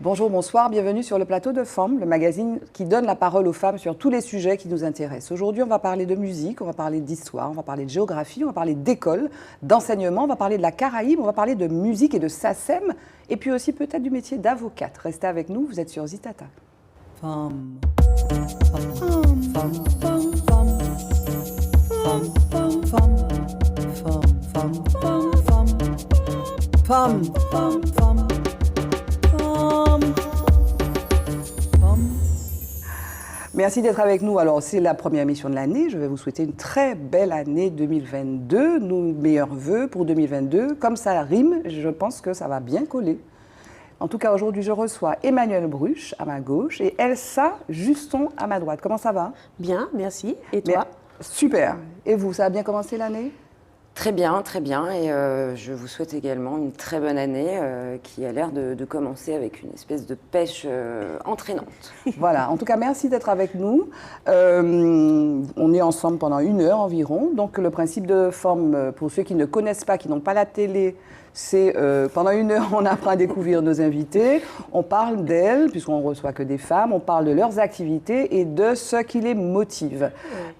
Bonjour, bonsoir, bienvenue sur le plateau de Femmes, le magazine qui donne la parole aux femmes sur tous les sujets qui nous intéressent. Aujourd'hui, on va parler de musique, on va parler d'histoire, on va parler de géographie, on va parler d'école, d'enseignement, on va parler de la Caraïbe, on va parler de musique et de SACEM, et puis aussi peut-être du métier d'avocate. Restez avec nous, vous êtes sur Zitata. Femmes. Merci d'être avec nous. Alors, c'est la première émission de l'année. Je vais vous souhaiter une très belle année 2022. Nos meilleurs vœux pour 2022. Comme ça rime, je pense que ça va bien coller. En tout cas, aujourd'hui, je reçois Emmanuelle Bruch à ma gauche et Elsa Juston à ma droite. Comment ça va? Bien, merci. Et toi? Super. Et vous, ça a bien commencé l'année? Très bien, très bien. Et je vous souhaite également une très bonne année qui a l'air de commencer avec une espèce de pêche entraînante. Voilà, en tout cas, merci d'être avec nous. On est ensemble pendant 1 heure environ. Donc, le principe de Femmes, pour ceux qui ne connaissent pas, qui n'ont pas la télé, c'est pendant 1 heure, on apprend à découvrir nos invités. On parle d'elles, puisqu'on ne reçoit que des femmes. On parle de leurs activités et de ce qui les motive.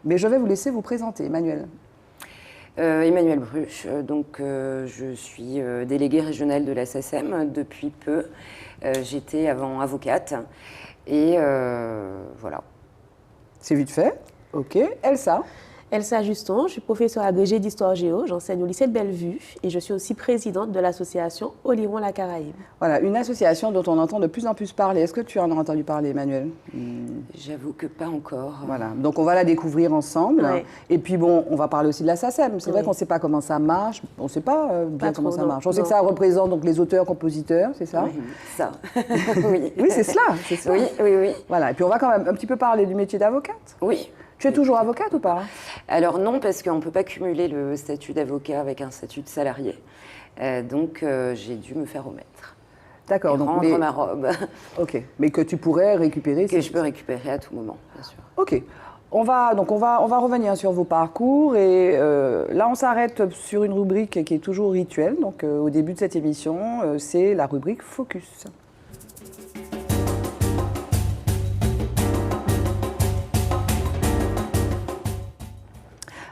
Mais je vais vous laisser vous présenter, Emmanuelle. Emmanuelle Bruch, donc je suis déléguée régionale de la SACEM depuis peu. J'étais avant avocate et voilà. C'est vite fait. Ok. Elsa? Elsa Juston, je suis professeure agrégée d'histoire géo, j'enseigne au lycée de Bellevue et je suis aussi présidente de l'association Oliron-la Caraïbe. Voilà, une association dont on entend de plus en plus parler. Est-ce que tu en as entendu parler, Emmanuelle? J'avoue que pas encore. Voilà, donc on va la découvrir ensemble. Ouais. Et puis bon, on va parler aussi de la SACEM. C'est vrai qu'on ne sait pas comment ça marche, on ne sait pas bien comment ça marche. On sait que ça représente donc les auteurs-compositeurs, c'est ça? Oui, ça. Oui, oui c'est cela, c'est ça. Oui, oui, oui. Voilà, et puis on va quand même un petit peu parler du métier d'avocate. Oui. Tu es toujours avocate ou pas? Alors non, parce qu'on ne peut pas cumuler le statut d'avocat avec un statut de salarié. Donc j'ai dû me faire remettre. D'accord. Donc rendre ma robe. Ok, mais que tu pourrais récupérer. Que je peux récupérer à tout moment, bien sûr. Ok. On va revenir sur vos parcours et là on s'arrête sur une rubrique qui est toujours rituelle. Donc au début de cette émission, c'est la rubrique Focus.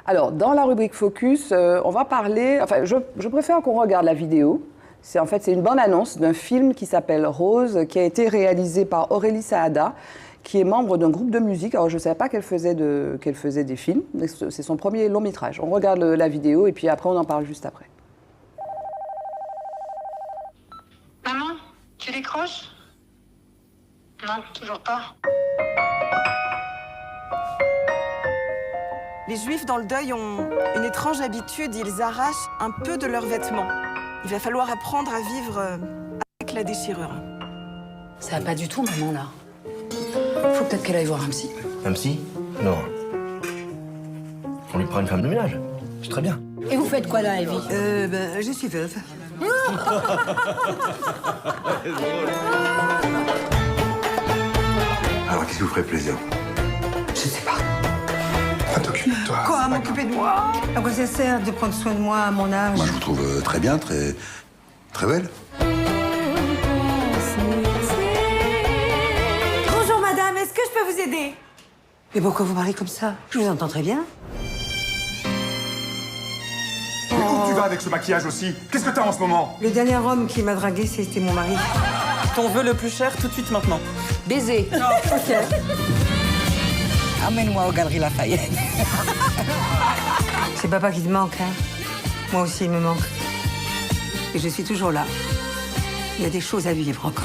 Alors, dans la rubrique Focus, on va parler... Enfin, je préfère qu'on regarde la vidéo. C'est une bande-annonce d'un film qui s'appelle Rose, qui a été réalisé par Aurélie Saada, qui est membre d'un groupe de musique. Alors, je ne savais pas qu'elle faisait des films. C'est son premier long-métrage. On regarde la vidéo et puis après, on en parle juste après. Maman, tu décroches? Non, toujours pas. Les Juifs dans le deuil ont une étrange habitude, ils arrachent un peu de leurs vêtements. Il va falloir apprendre à vivre avec la déchirure. Ça va pas du tout, maman, là. Faut peut-être qu'elle aille voir un psy. Un psy? Non. On lui prend une femme de ménage. C'est très bien. Et vous faites quoi dans la vie? Je suis veuve. Alors, qu'est-ce qui vous ferait plaisir? Je sais pas. T'occuper de toi. Quoi, m'occuper de moi? À quoi ça sert de prendre soin de moi à mon âge? Moi, je vous trouve très bien, très belle. Bonjour, madame, est-ce que je peux vous aider? Mais pourquoi vous parlez comme ça? Je vous entends très bien. Mais où tu vas avec ce maquillage aussi? Qu'est-ce que t'as en ce moment? Le dernier homme qui m'a dragué, c'était mon mari. Ton vœu le plus cher, tout de suite maintenant. Baiser. Ok. Emmène-moi aux Galeries Lafayette. C'est papa qui te manque, hein? Moi aussi, il me manque. Et je suis toujours là. Il y a des choses à vivre encore.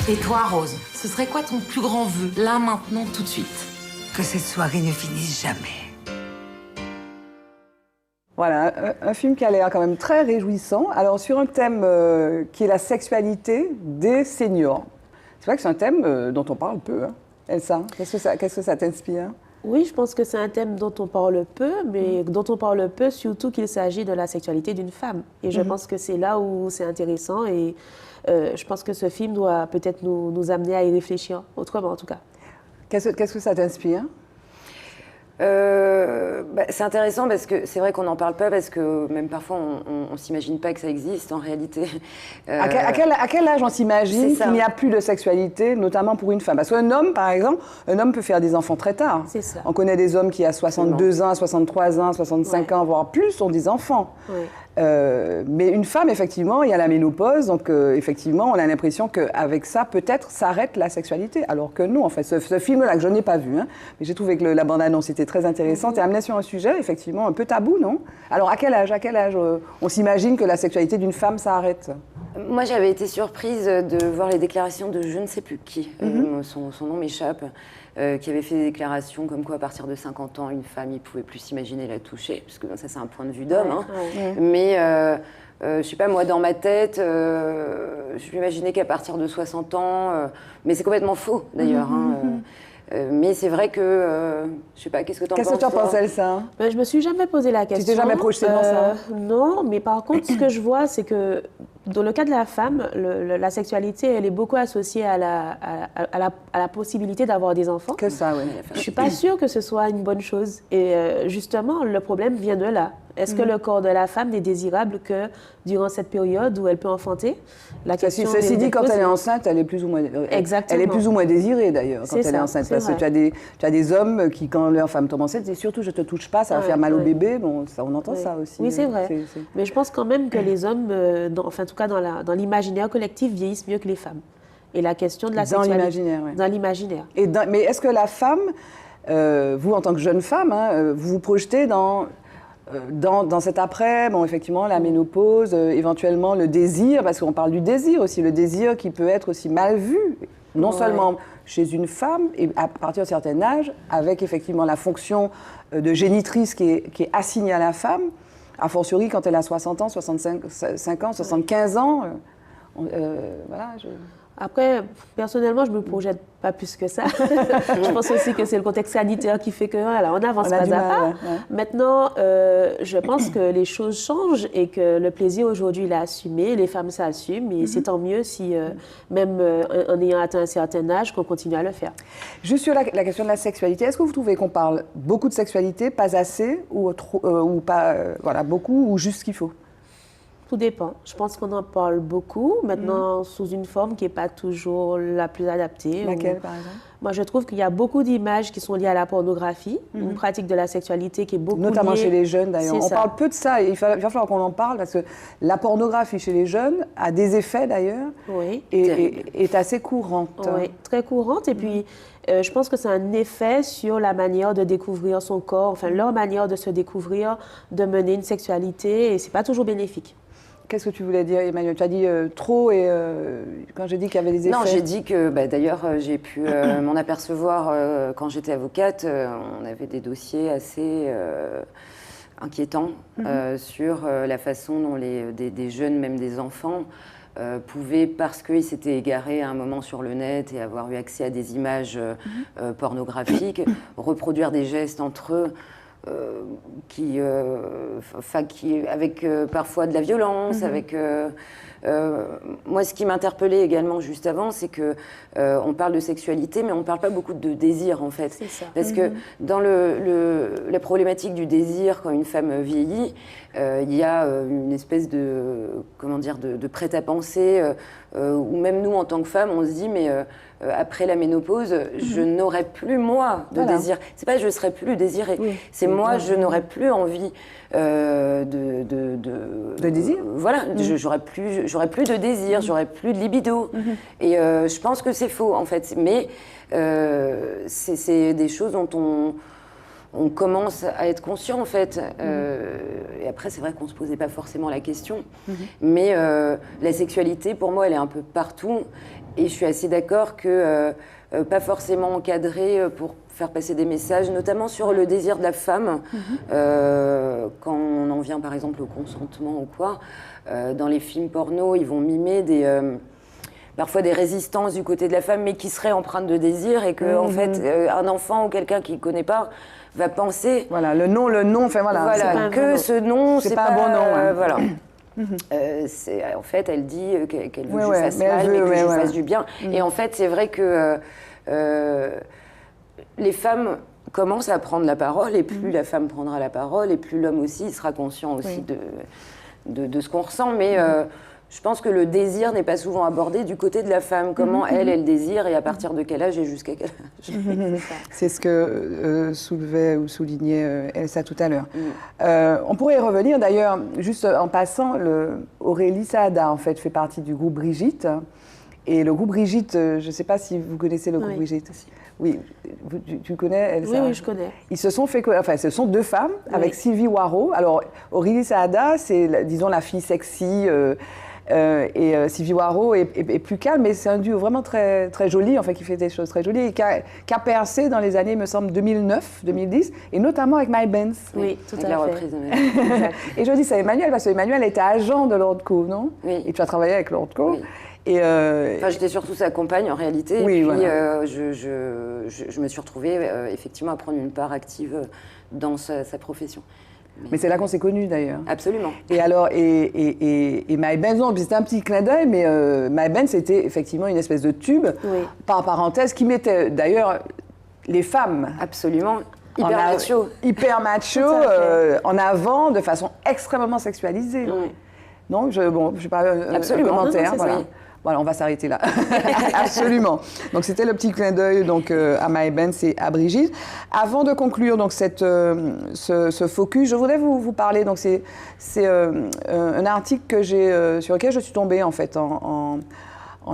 Et toi, Rose, ce serait quoi ton plus grand vœu, là, maintenant, tout de suite? Que cette soirée ne finisse jamais. Voilà, un film qui a l'air quand même très réjouissant. Alors, sur un thème qui est la sexualité des seniors. C'est vrai que c'est un thème dont on parle peu. Hein. Elsa, qu'est-ce que ça t'inspire? Oui, je pense que c'est un thème dont on parle peu, mais dont on parle peu surtout qu'il s'agit de la sexualité d'une femme. Et je pense que c'est là où c'est intéressant et je pense que ce film doit peut-être nous amener à y réfléchir, autrement en tout cas. Qu'est-ce que ça t'inspire? C'est intéressant parce que c'est vrai qu'on n'en parle pas parce que même parfois on ne s'imagine pas que ça existe en réalité. À quel âge on s'imagine C'est ça. qu'il n'y a plus de sexualité, notamment pour une femme? Parce qu'un homme, par exemple, un homme peut faire des enfants très tard. C'est ça. On connaît des hommes qui à 62 ans, 63 ans, 65 ans, voire plus, ont des enfants. Ouais. Mais une femme, effectivement, il y a la ménopause, donc effectivement, on a l'impression qu'avec ça, peut-être, s'arrête la sexualité. Alors que non, en fait, ce film-là, que je n'ai pas vu, hein, mais j'ai trouvé que la bande-annonce était très intéressante et amenait sur un sujet, effectivement, un peu tabou, non? Alors, à quel âge on s'imagine que la sexualité d'une femme s'arrête? Moi, j'avais été surprise de voir les déclarations de je ne sais plus qui, son nom m'échappe, qui avait fait des déclarations comme quoi à partir de 50 ans, une femme, il ne pouvait plus s'imaginer la toucher, parce que ça c'est un point de vue d'homme. Mais je sais pas, moi dans ma tête, je m'imaginais qu'à partir de 60 ans, mais c'est complètement faux d'ailleurs. Mais c'est vrai que, je sais pas, qu'est-ce que tu en penses? Qu'est-ce que tu en penses, Elsa? Ben, je me suis jamais posé la question. Tu t'es jamais projetée dans ça? Non, mais par contre, ce que je vois, c'est que dans le cas de la femme, la sexualité, elle est beaucoup associée à la possibilité d'avoir des enfants. Que ça, oui. Je suis pas sûre que ce soit une bonne chose. Et justement, le problème vient de là. Est-ce que le corps de la femme n'est désirable que durant cette période où elle peut enfanter? Ceci dit, quand elle est enceinte, elle est plus ou moins, Exactement. Elle est plus ou moins désirée d'ailleurs quand elle est enceinte. Parce que tu as des hommes qui, quand leur femme tombe enceinte, disent surtout je te touche pas, ça va faire mal au bébé. Bon, ça, on entend ça aussi. Oui, c'est vrai. Mais je pense quand même que les hommes, enfin en tout cas dans l'imaginaire collectif, vieillissent mieux que les femmes. Et la question de la sexualité... Dans l'imaginaire, oui. Dans l'imaginaire. Mais est-ce que la femme, vous en tant que jeune femme, vous vous projetez dans cet après, bon, effectivement, la ménopause, éventuellement le désir, parce qu'on parle du désir aussi, le désir qui peut être aussi mal vu, non seulement chez une femme, et à partir d'un certain âge, avec effectivement la fonction de génitrice qui est assignée à la femme, a fortiori quand elle a 60 ans, 65 ans, 75 ans, voilà. Après, personnellement, je ne me projette pas plus que ça. Je pense aussi que c'est le contexte sanitaire qui fait que voilà, on avance pas à pas. Maintenant, je pense que les choses changent et que le plaisir aujourd'hui, il est assumé, les femmes s'assument et c'est tant mieux si, même en ayant atteint un certain âge, qu'on continue à le faire. Juste sur la question de la sexualité, est-ce que vous trouvez qu'on parle beaucoup de sexualité, pas assez, ou pas, voilà, beaucoup, ou juste ce qu'il faut? Tout dépend. Je pense qu'on en parle beaucoup, maintenant sous une forme qui n'est pas toujours la plus adaptée. Laquelle, par exemple? Moi, je trouve qu'il y a beaucoup d'images qui sont liées à la pornographie, une pratique de la sexualité qui est beaucoup notamment liée... chez les jeunes, d'ailleurs. On ça. parle peu de ça, il va falloir qu'on en parle, parce que la pornographie chez les jeunes a des effets, d'ailleurs, et est assez courante. Oui, très courante, et puis... je pense que c'est un effet sur la manière de découvrir son corps, enfin leur manière de se découvrir, de mener une sexualité, et c'est pas toujours bénéfique. Qu'est-ce que tu voulais dire, Emmanuel? Tu as dit trop, et quand j'ai dit qu'il y avait des effets... Non, j'ai dit que, d'ailleurs, j'ai pu m'en apercevoir quand j'étais avocate. On avait des dossiers assez inquiétants sur la façon dont des jeunes, même des enfants, pouvaient, parce qu'ils s'étaient égarés à un moment sur le net et avoir eu accès à des images pornographiques, reproduire des gestes entre eux avec parfois de la violence, avec... moi, ce qui m'interpellait également juste avant, c'est que on parle de sexualité, mais on ne parle pas beaucoup de désir, en fait. C'est ça. Parce que dans la problématique du désir, quand une femme vieillit, il y a une espèce de, comment dire, de prêt-à-penser, où même nous, en tant que femmes, on se dit, mais après la ménopause, je n'aurai plus, moi, de désir. C'est pas je serai plus désirée, c'est moi, je n'aurai plus envie de désir. Voilà, j'aurais plus de désir, j'aurais plus de libido. Et je pense que c'est faux, en fait. Mais c'est des choses dont on commence à être conscient, en fait. Et après, c'est vrai qu'on ne se posait pas forcément la question. Mais la sexualité, pour moi, elle est un peu partout. Et je suis assez d'accord que pas forcément encadrée pour faire passer des messages, notamment sur le désir de la femme, quand on en vient par exemple au consentement ou quoi. Dans les films porno, ils vont mimer parfois des résistances du côté de la femme, mais qui seraient empreintes de désir, et que en fait, un enfant ou quelqu'un qui ne connaît pas va penser... Voilà, le nom, enfin voilà. Voilà, que ce nom, c'est pas un bon nom. Voilà. En fait, elle dit qu'elle veut que je fasse mal, mais que je fasse du bien. Et en fait, c'est vrai que les femmes, commence à prendre la parole, et plus la femme prendra la parole, et plus l'homme aussi sera conscient aussi de ce qu'on ressent. Mais je pense que le désir n'est pas souvent abordé du côté de la femme. Comment elle désire, et à partir de quel âge et jusqu'à quel âge. C'est ce que soulevait ou soulignait Elsa tout à l'heure. On pourrait y revenir d'ailleurs, juste en passant, Aurélie Saada en fait fait partie du groupe Brigitte. Et le groupe Brigitte, je ne sais pas si vous connaissez le groupe Brigitte. Oui, tu connais Elsa? Oui, je connais. Ils se sont fait, enfin, ce sont deux femmes avec Sylvie Waro. Alors, Aurélie Saada, c'est, disons, la fille sexy. Et Sylvie Waro est plus calme, mais c'est un duo vraiment très, très joli, en fait, qui fait des choses très jolies et qui a percé dans les années, me semble, 2009, 2010, et notamment avec My Benz. Oui, tout à fait. La reprise. Et je dis ça à Emmanuel, parce qu'Emmanuel était agent de Lord Co, non? Oui. Et tu as travaillé avec Lord Co. Oui. Et enfin, j'étais surtout sa compagne en réalité. Oui, et puis, voilà. je me suis retrouvée effectivement à prendre une part active dans sa profession. Mais c'est là qu'on s'est connus d'ailleurs. Absolument. Et alors, et My Benz, non, c'était un petit clin d'œil, mais My Benz, c'était effectivement une espèce de tube, par parenthèse, qui mettait d'ailleurs les femmes. Absolument. Hyper macho. Hyper macho, en avant, de façon extrêmement sexualisée. Oui. Non, je n'ai pas un commentaire. Non, voilà. Voilà, on va s'arrêter là. Absolument. Donc, c'était le petit clin d'œil donc, à My Benz et à Brigitte. Avant de conclure donc, ce focus, je voudrais vous parler. Donc, c'est un article que sur lequel je suis tombée en fait, en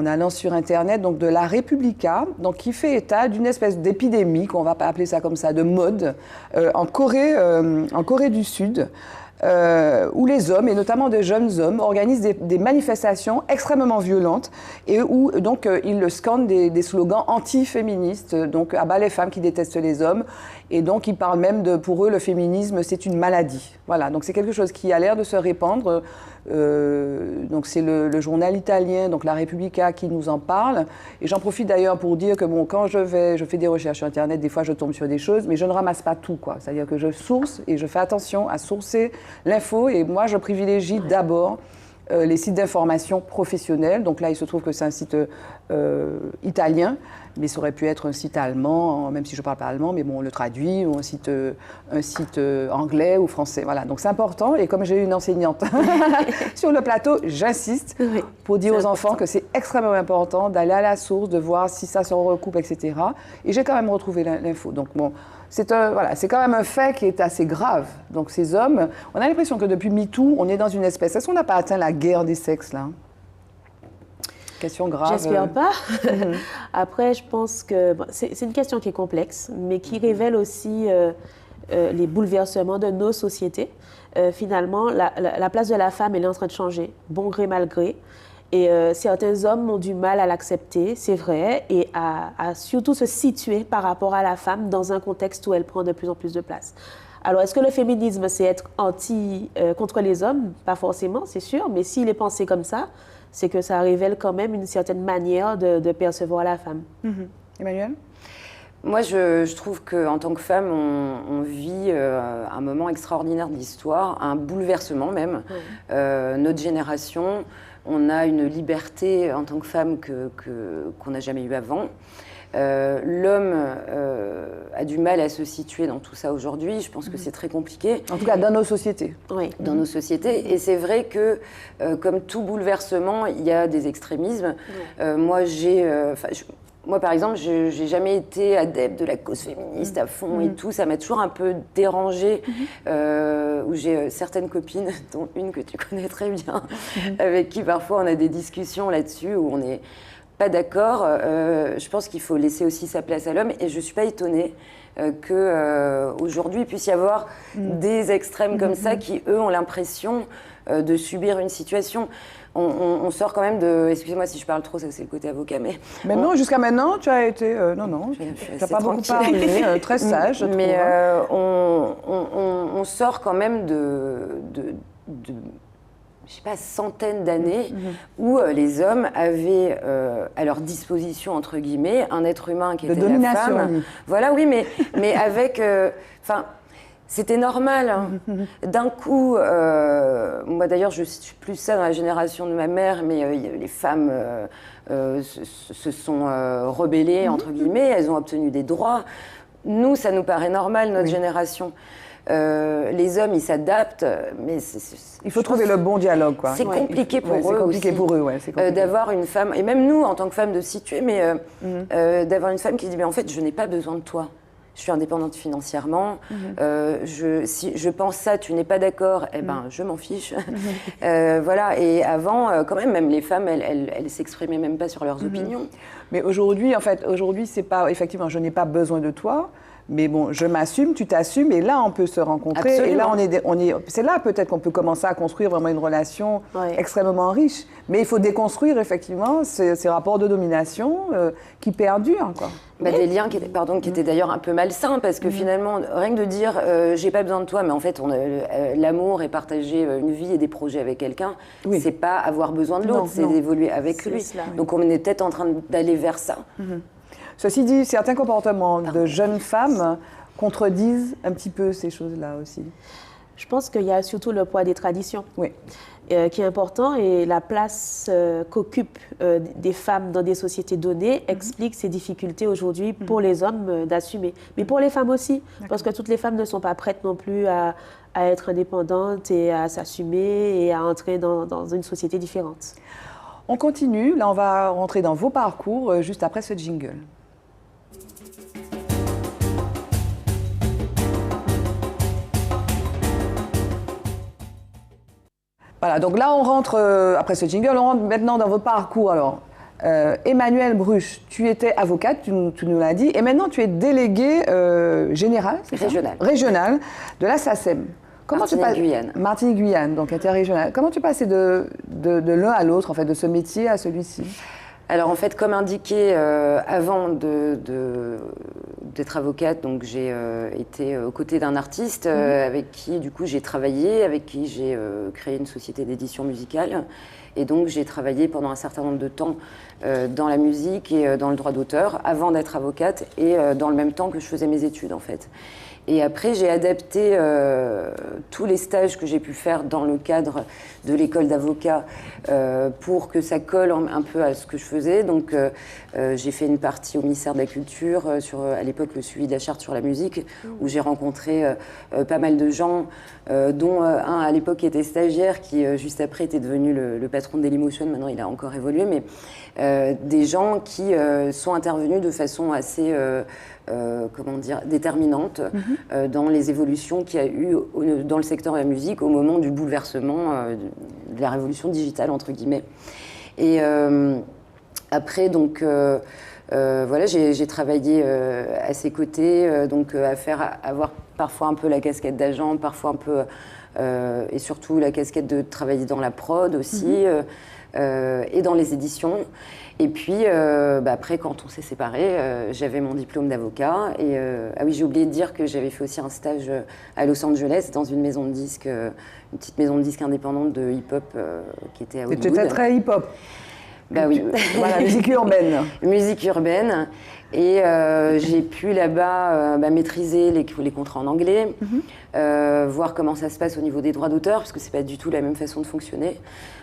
allant sur Internet, donc de La Repubblica, donc, qui fait état d'une espèce d'épidémie, qu'on ne va pas appeler ça comme ça, de mode, en Corée du Sud. Où les hommes, et notamment de jeunes hommes, organisent des manifestations extrêmement violentes et où donc ils scandent des slogans anti-féministes, donc à bas les femmes qui détestent les hommes, et donc ils parlent même pour eux le féminisme c'est une maladie. Voilà, donc c'est quelque chose qui a l'air de se répandre. Donc c'est le journal italien, donc La Repubblica, qui nous en parle. Et j'en profite d'ailleurs pour dire que bon, quand je fais des recherches sur Internet, des fois je tombe sur des choses, mais je ne ramasse pas tout, quoi. C'est-à-dire que je source et je fais attention à sourcer l'info. Et moi, je privilégie d'abord les sites d'information professionnels. Donc là, il se trouve que c'est un site italien, mais ça aurait pu être un site allemand, même si je ne parle pas allemand, mais bon, on le traduit, ou un site anglais ou français. Voilà, donc c'est important. Et comme j'ai une enseignante sur le plateau, j'insiste pour dire aux enfants que c'est extrêmement important d'aller à la source, de voir si ça se recoupe, etc. Et j'ai quand même retrouvé l'info. Donc bon, c'est quand même un fait qui est assez grave. Donc ces hommes, on a l'impression que depuis MeToo, on est dans une espèce... Est-ce qu'on n'a pas atteint la guerre des sexes, là? Question grave. J'espère pas. Après, je pense que c'est une question qui est complexe, mais qui révèle aussi les bouleversements de nos sociétés. Finalement, la place de la femme, elle est en train de changer, bon gré, mal gré. Et certains hommes ont du mal à l'accepter, c'est vrai, et à surtout se situer par rapport à la femme dans un contexte où elle prend de plus en plus de place. Alors, est-ce que le féminisme, c'est être contre les hommes? Pas forcément, c'est sûr, mais s'il est pensé comme ça, c'est que ça révèle quand même une certaine manière de percevoir la femme. Emmanuel? Moi, je trouve qu'en tant que femme, on vit un moment extraordinaire de l'histoire, un bouleversement même. Notre génération, on a une liberté en tant que femme qu'on n'a jamais eue avant. L'homme a du mal à se situer dans tout ça aujourd'hui. Je pense que c'est très compliqué. En tout cas, dans nos sociétés. Oui, dans nos sociétés. Et c'est vrai que, comme tout bouleversement, il y a des extrémismes. Moi, par exemple, j'ai jamais été adepte de la cause féministe à fond et tout. Ça m'a toujours un peu dérangée. Où j'ai certaines copines, dont une que tu connais très bien, avec qui parfois on a des discussions là-dessus où on n'est pas d'accord. Je pense qu'il faut laisser aussi sa place à l'homme. Et je ne suis pas étonnée qu'aujourd'hui, il puisse y avoir des extrêmes comme ça qui, eux, ont l'impression de subir une situation. On sort quand même de... Excusez-moi si je parle trop, ça c'est le côté avocat, mais... Non, jusqu'à maintenant, tu as été... non, tu n'as pas beaucoup parlé, très sage, je trouve. Mais on sort quand même de je sais pas, centaines d'années où les hommes avaient à leur disposition, entre guillemets, un être humain qui était la femme. Voilà, oui, mais avec... C'était normal. Hein. D'un coup, moi d'ailleurs, je suis plus ça dans la génération de ma mère, mais les femmes se sont rebellées, entre guillemets, elles ont obtenu des droits. nous, ça nous paraît normal, notre génération. Les hommes, ils s'adaptent, mais il faut trouver le bon dialogue, quoi. C'est compliqué pour eux. C'est compliqué pour eux, d'avoir une femme, et même nous, en tant que femmes, de situer, mais d'avoir une femme qui dit, mais en fait, je n'ai pas besoin de toi. Je suis indépendante financièrement. Si je pense ça, tu n'es pas d'accord, eh ben, je m'en fiche. Voilà. Et avant, quand même les femmes, elles s'exprimaient même pas sur leurs opinions. Mais aujourd'hui, c'est pas effectivement, je n'ai pas besoin de toi. Mais bon, je m'assume, tu t'assumes, et là, on peut se rencontrer. Absolument. Et là, c'est là peut-être qu'on peut commencer à construire vraiment une relation extrêmement riche. Mais il faut déconstruire, effectivement, ces rapports de domination qui perdurent, quoi. Des liens qui étaient d'ailleurs un peu malsains, parce que finalement, rien que de dire j'ai pas besoin de toi, mais en fait, l'amour et partager une vie et des projets avec quelqu'un, c'est pas avoir besoin de l'autre, c'est d'évoluer avec lui. Donc on est peut-être en train d'aller vers ça. Ceci dit, certains comportements de jeunes femmes contredisent un petit peu ces choses-là aussi. Je pense qu'il y a surtout le poids des traditions qui est important, et la place qu'occupent des femmes dans des sociétés données explique ces difficultés aujourd'hui pour les hommes d'assumer. Mais pour les femmes aussi, parce que toutes les femmes ne sont pas prêtes non plus à être indépendantes et à s'assumer et à entrer dans une société différente. On continue, là on va rentrer dans vos parcours juste après ce jingle. Voilà, donc là on rentre, après ce jingle, on rentre maintenant dans votre parcours. Alors, Emmanuelle Bruch, tu étais avocate, tu nous l'as dit, et maintenant tu es déléguée générale, régionale de la SACEM. Martinique-Guyane. Martinique-Guyane, donc interrégionale. Comment tu passais de l'un à l'autre, en fait, de ce métier à celui-ci? Alors en fait, comme indiqué avant d'être avocate, donc j'ai été aux côtés d'un artiste avec qui du coup j'ai travaillé, avec qui j'ai créé une société d'édition musicale, et donc j'ai travaillé pendant un certain nombre de temps dans la musique et dans le droit d'auteur avant d'être avocate, et dans le même temps que je faisais mes études en fait. Et après, j'ai adapté tous les stages que j'ai pu faire dans le cadre de l'école d'avocat pour que ça colle un peu à ce que je faisais. Donc, j'ai fait une partie au ministère de la Culture sur, à l'époque, le suivi de la charte sur la musique, où j'ai rencontré pas mal de gens, dont un à l'époque qui était stagiaire, qui juste après était devenu le patron de Dailymotion. Maintenant, il a encore évolué, mais des gens qui sont intervenus de façon assez déterminante dans les évolutions qu'il y a eu dans le secteur de la musique au moment du bouleversement de la révolution digitale, entre guillemets. Et après, donc, voilà, j'ai travaillé à ses côtés, donc avoir parfois un peu la casquette d'agent, parfois un peu, et surtout la casquette de travailler dans la prod aussi, et dans les éditions. Et puis, après, quand on s'est séparés, j'avais mon diplôme d'avocat. Et ah oui, j'ai oublié de dire que j'avais fait aussi un stage à Los Angeles dans une maison de disques, une petite maison de disques indépendante de hip-hop qui était à Hollywood. Tu étais très hip-hop. Bah oui. Voilà, musique urbaine. Musique urbaine. Et j'ai pu là-bas maîtriser les contrats en anglais, voir comment ça se passe au niveau des droits d'auteur, parce que c'est pas du tout la même façon de fonctionner.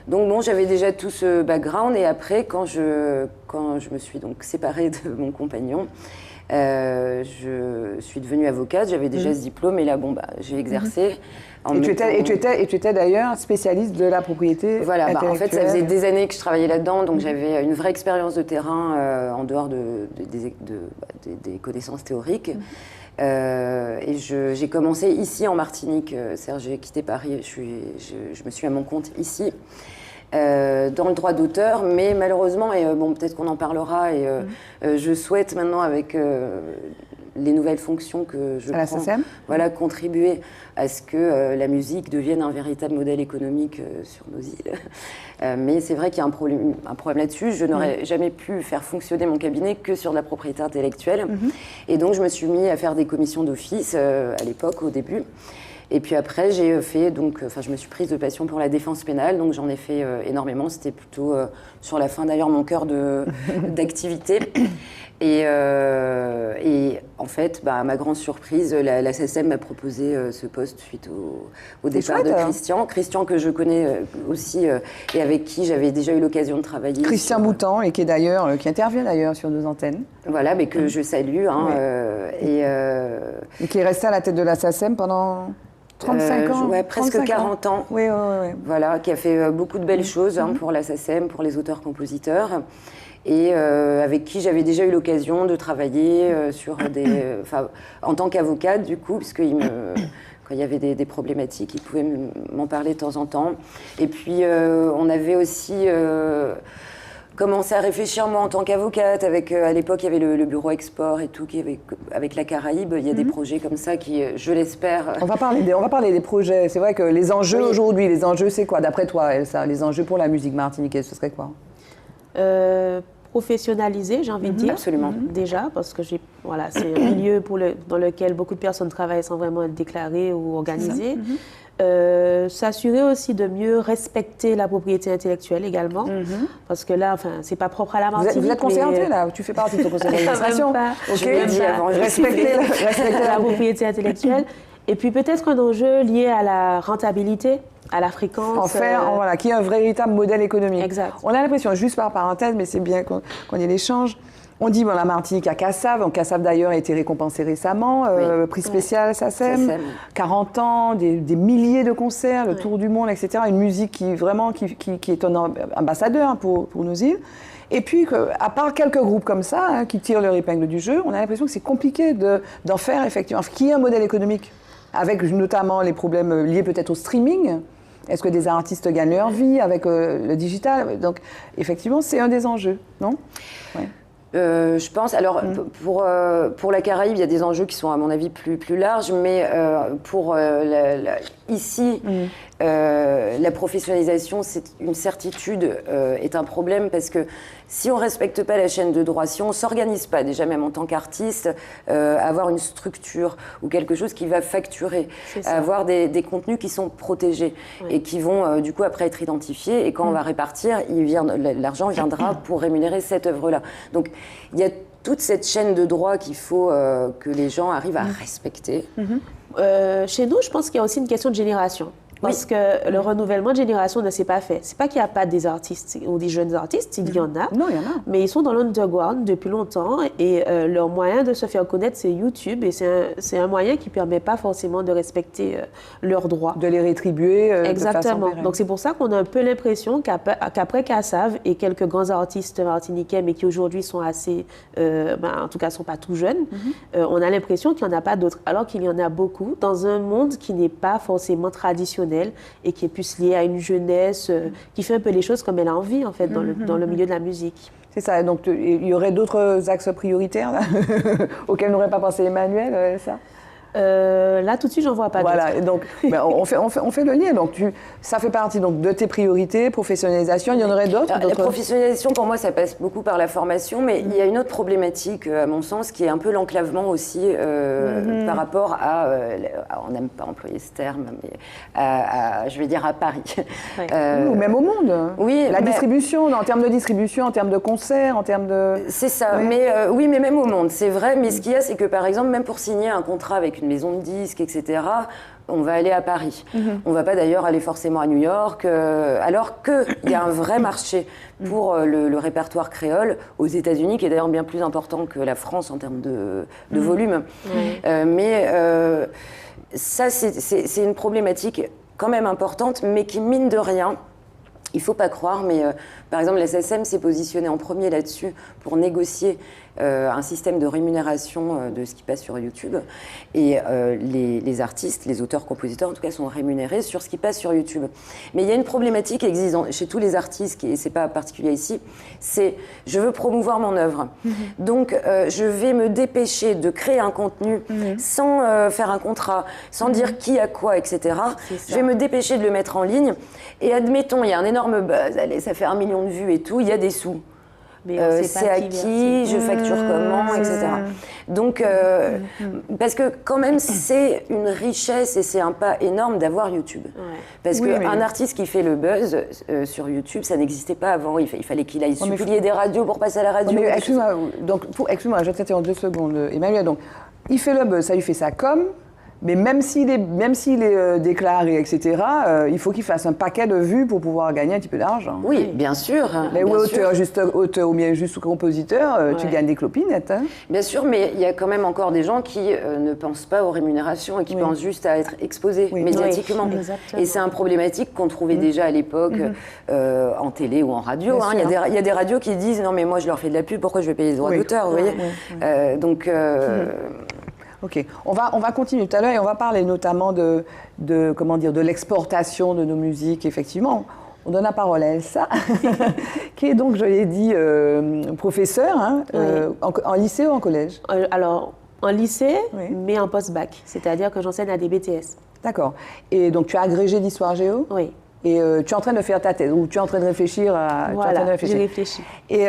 Donc bon, j'avais déjà tout ce background, et après, quand je me suis donc séparée de mon compagnon, je suis devenue avocate. J'avais déjà ce diplôme, et là, j'ai exercé. Et tu étais d'ailleurs spécialiste de la propriété intellectuelle. En fait, ça faisait des années que je travaillais là-dedans, donc j'avais une vraie expérience de terrain en dehors des connaissances théoriques. Et j'ai commencé ici en Martinique. C'est-à-dire, j'ai quitté Paris, je me suis à mon compte ici. Dans le droit d'auteur, mais malheureusement, et peut-être qu'on en parlera, et je souhaite maintenant, avec les nouvelles fonctions que je prends, contribuer à ce que la musique devienne un véritable modèle économique sur nos îles. Mais c'est vrai qu'il y a un problème là-dessus. Je n'aurais jamais pu faire fonctionner mon cabinet que sur de la propriété intellectuelle. Et donc, je me suis mis à faire des commissions d'office à l'époque, au début. Et puis après, j'ai fait, je me suis prise de passion pour la défense pénale, donc j'en ai fait énormément. C'était plutôt sur la fin d'ailleurs mon cœur d'activité. Et en fait, à ma grande surprise, la SACEM m'a proposé ce poste suite au départ de Christian. Christian que je connais aussi et avec qui j'avais déjà eu l'occasion de travailler. Christian Boutan, et qui intervient d'ailleurs sur nos antennes. Voilà, mais que je salue. Et qui est resté à la tête de la SACEM pendant 35 ans. Ouais, presque 40 ans. Oui. Voilà, qui a fait beaucoup de belles choses pour la SACEM, pour les auteurs-compositeurs. Et avec qui j'avais déjà eu l'occasion de travailler en tant qu'avocate, du coup, parce qu'il quand il y avait des problématiques, il pouvait m'en parler de temps en temps. Et puis, on avait aussi commencé à réfléchir, moi, en tant qu'avocate. À l'époque, il y avait le bureau export et tout, avec la Caraïbe. Il y a des projets comme ça qui, je l'espère... On va parler des projets. C'est vrai que les enjeux aujourd'hui, c'est quoi, d'après toi, Elsa? Les enjeux pour la musique martiniquaise, ce serait quoi? Professionnaliser, j'ai envie de dire. Absolument. Déjà, parce que c'est un milieu dans lequel beaucoup de personnes travaillent sans vraiment être déclarées ou organisées. S'assurer aussi de mieux respecter la propriété intellectuelle également, parce que là, c'est pas propre à la Martinique. Vous êtes conseillante là, tu fais partie de ton conseil d'administration. Respecter la propriété intellectuelle. Et puis peut-être un enjeu lié à la rentabilité, à la fréquence. Qui est un véritable modèle économique. Exact. On a l'impression, juste par parenthèse, mais c'est bien qu'on y ait l'échange. On dit, la Martinique a Cassav. Cassav, d'ailleurs, a été récompensé récemment. Prix spécial SACEM. 40 ans, des milliers de concerts, le tour du monde, etc. Une musique qui est un ambassadeur pour nos îles. Et puis, à part quelques groupes comme ça, qui tirent leur épingle du jeu, on a l'impression que c'est compliqué d'en faire, effectivement. Qui est un modèle économique, avec notamment les problèmes liés peut-être au streaming. Est-ce que des artistes gagnent leur vie avec le digital? Donc, effectivement, c'est un des enjeux, non? Je pense, alors pour la Caraïbe, il y a des enjeux qui sont à mon avis plus larges, mais pour ici, la professionnalisation, c'est une certitude, est un problème parce que si on ne respecte pas la chaîne de droit, si on ne s'organise pas, déjà même en tant qu'artiste, avoir une structure ou quelque chose qui va facturer, avoir des contenus qui sont protégés et qui vont du coup après être identifiés, et quand on va répartir, l'argent viendra pour rémunérer cette œuvre-là. Donc il y a toute cette chaîne de droit qu'il faut que les gens arrivent à respecter. Chez nous, je pense qu'il y a aussi une question de génération. Parce que le renouvellement de génération ne s'est pas fait. C'est pas qu'il n'y a pas des artistes ou des jeunes artistes, il y en a. Non, il y en a. Mais ils sont dans l'underground depuis longtemps et leur moyen de se faire connaître, c'est YouTube. Et c'est un moyen qui ne permet pas forcément de respecter leurs droits. De les rétribuer Exactement. de façon pérenne. Donc c'est pour ça qu'on a un peu l'impression qu'après Cassav et quelques grands artistes martiniquais, mais qui aujourd'hui sont assez, en tout cas ne sont pas tout jeunes, on a l'impression qu'il n'y en a pas d'autres. Alors qu'il y en a beaucoup dans un monde qui n'est pas forcément traditionnel et qui est plus lié à une jeunesse qui fait un peu les choses comme elle a envie, en fait, dans le milieu de la musique. C'est ça. Donc, il y aurait d'autres axes prioritaires là, auxquels n'aurait pas pensé Emmanuel, ça? Là, tout de suite, j'en vois pas d'autres. Voilà, donc on fait le lien. Donc, ça fait partie donc, de tes priorités, professionnalisation. Il y en aurait d'autres? La professionnalisation, pour moi, ça passe beaucoup par la formation, mais il y a une autre problématique, à mon sens, qui est un peu l'enclavement aussi par rapport à, on n'aime pas employer ce terme, mais je vais dire à Paris. Ou même au monde. Oui, distribution, en termes de distribution, en termes de concerts, en termes de... C'est ça, mais même au monde, c'est vrai. Mais ce qu'il y a, c'est que, par exemple, même pour signer un contrat avec une maison de disques, etc., on va aller à Paris. On ne va pas d'ailleurs aller forcément à New York, alors qu'il y a un vrai marché pour le répertoire créole aux États-Unis, qui est d'ailleurs bien plus important que la France en termes de volume. Ça, c'est une problématique quand même importante, mais qui, mine de rien, il ne faut pas croire, mais par exemple, la SACEM s'est positionnée en premier là-dessus pour négocier un système de rémunération de ce qui passe sur YouTube. Et les artistes, les auteurs-compositeurs, en tout cas, sont rémunérés sur ce qui passe sur YouTube. Mais il y a une problématique qui existe chez tous les artistes, et ce n'est pas particulier ici, c'est je veux promouvoir mon œuvre. Donc, je vais me dépêcher de créer un contenu sans faire un contrat, sans dire qui a quoi, etc. Je vais me dépêcher de le mettre en ligne. Et admettons, il y a un énorme buzz, allez, ça fait 1 million de vues et tout, il y a des sous. c'est à qui, je facture comment, etc. Donc, parce que quand même, c'est une richesse et c'est un pas énorme d'avoir YouTube. Parce qu'un artiste qui fait le buzz sur YouTube, ça n'existait pas avant. Il fallait qu'il aille supplier des radios pour passer à la radio. Excuse-moi, je t'interromps 2 secondes, Emmanuel. Donc, il fait le buzz, ça lui fait sa com. Mais même s'il est déclaré, etc., il faut qu'il fasse un paquet de vues pour pouvoir gagner un petit peu d'argent. Oui, bien sûr. Mais auteur ou bien juste compositeur, tu gagnes des clopinettes. Hein. Bien sûr, mais il y a quand même encore des gens qui ne pensent pas aux rémunérations et qui pensent juste à être exposés médiatiquement. Et c'est un problématique qu'on trouvait déjà à l'époque en télé ou en radio. Hein. Il y a des radios qui disent « Non, mais moi, je leur fais de la pub, pourquoi je vais payer les droits d'auteur ?» Vous voyez donc... Ok, on va continuer tout à l'heure et on va parler notamment de l'exportation de nos musiques. Effectivement, on donne la parole à Elsa, qui est donc, je l'ai dit, professeure en lycée ou en collège? Alors, en lycée, mais en post-bac, c'est-à-dire que j'enseigne à des BTS. D'accord. Et donc, tu as agrégé d'histoire géo? Oui. Et tu es en train de faire ta thèse, ou tu es en train de réfléchir à... Voilà, j'ai réfléchi. Et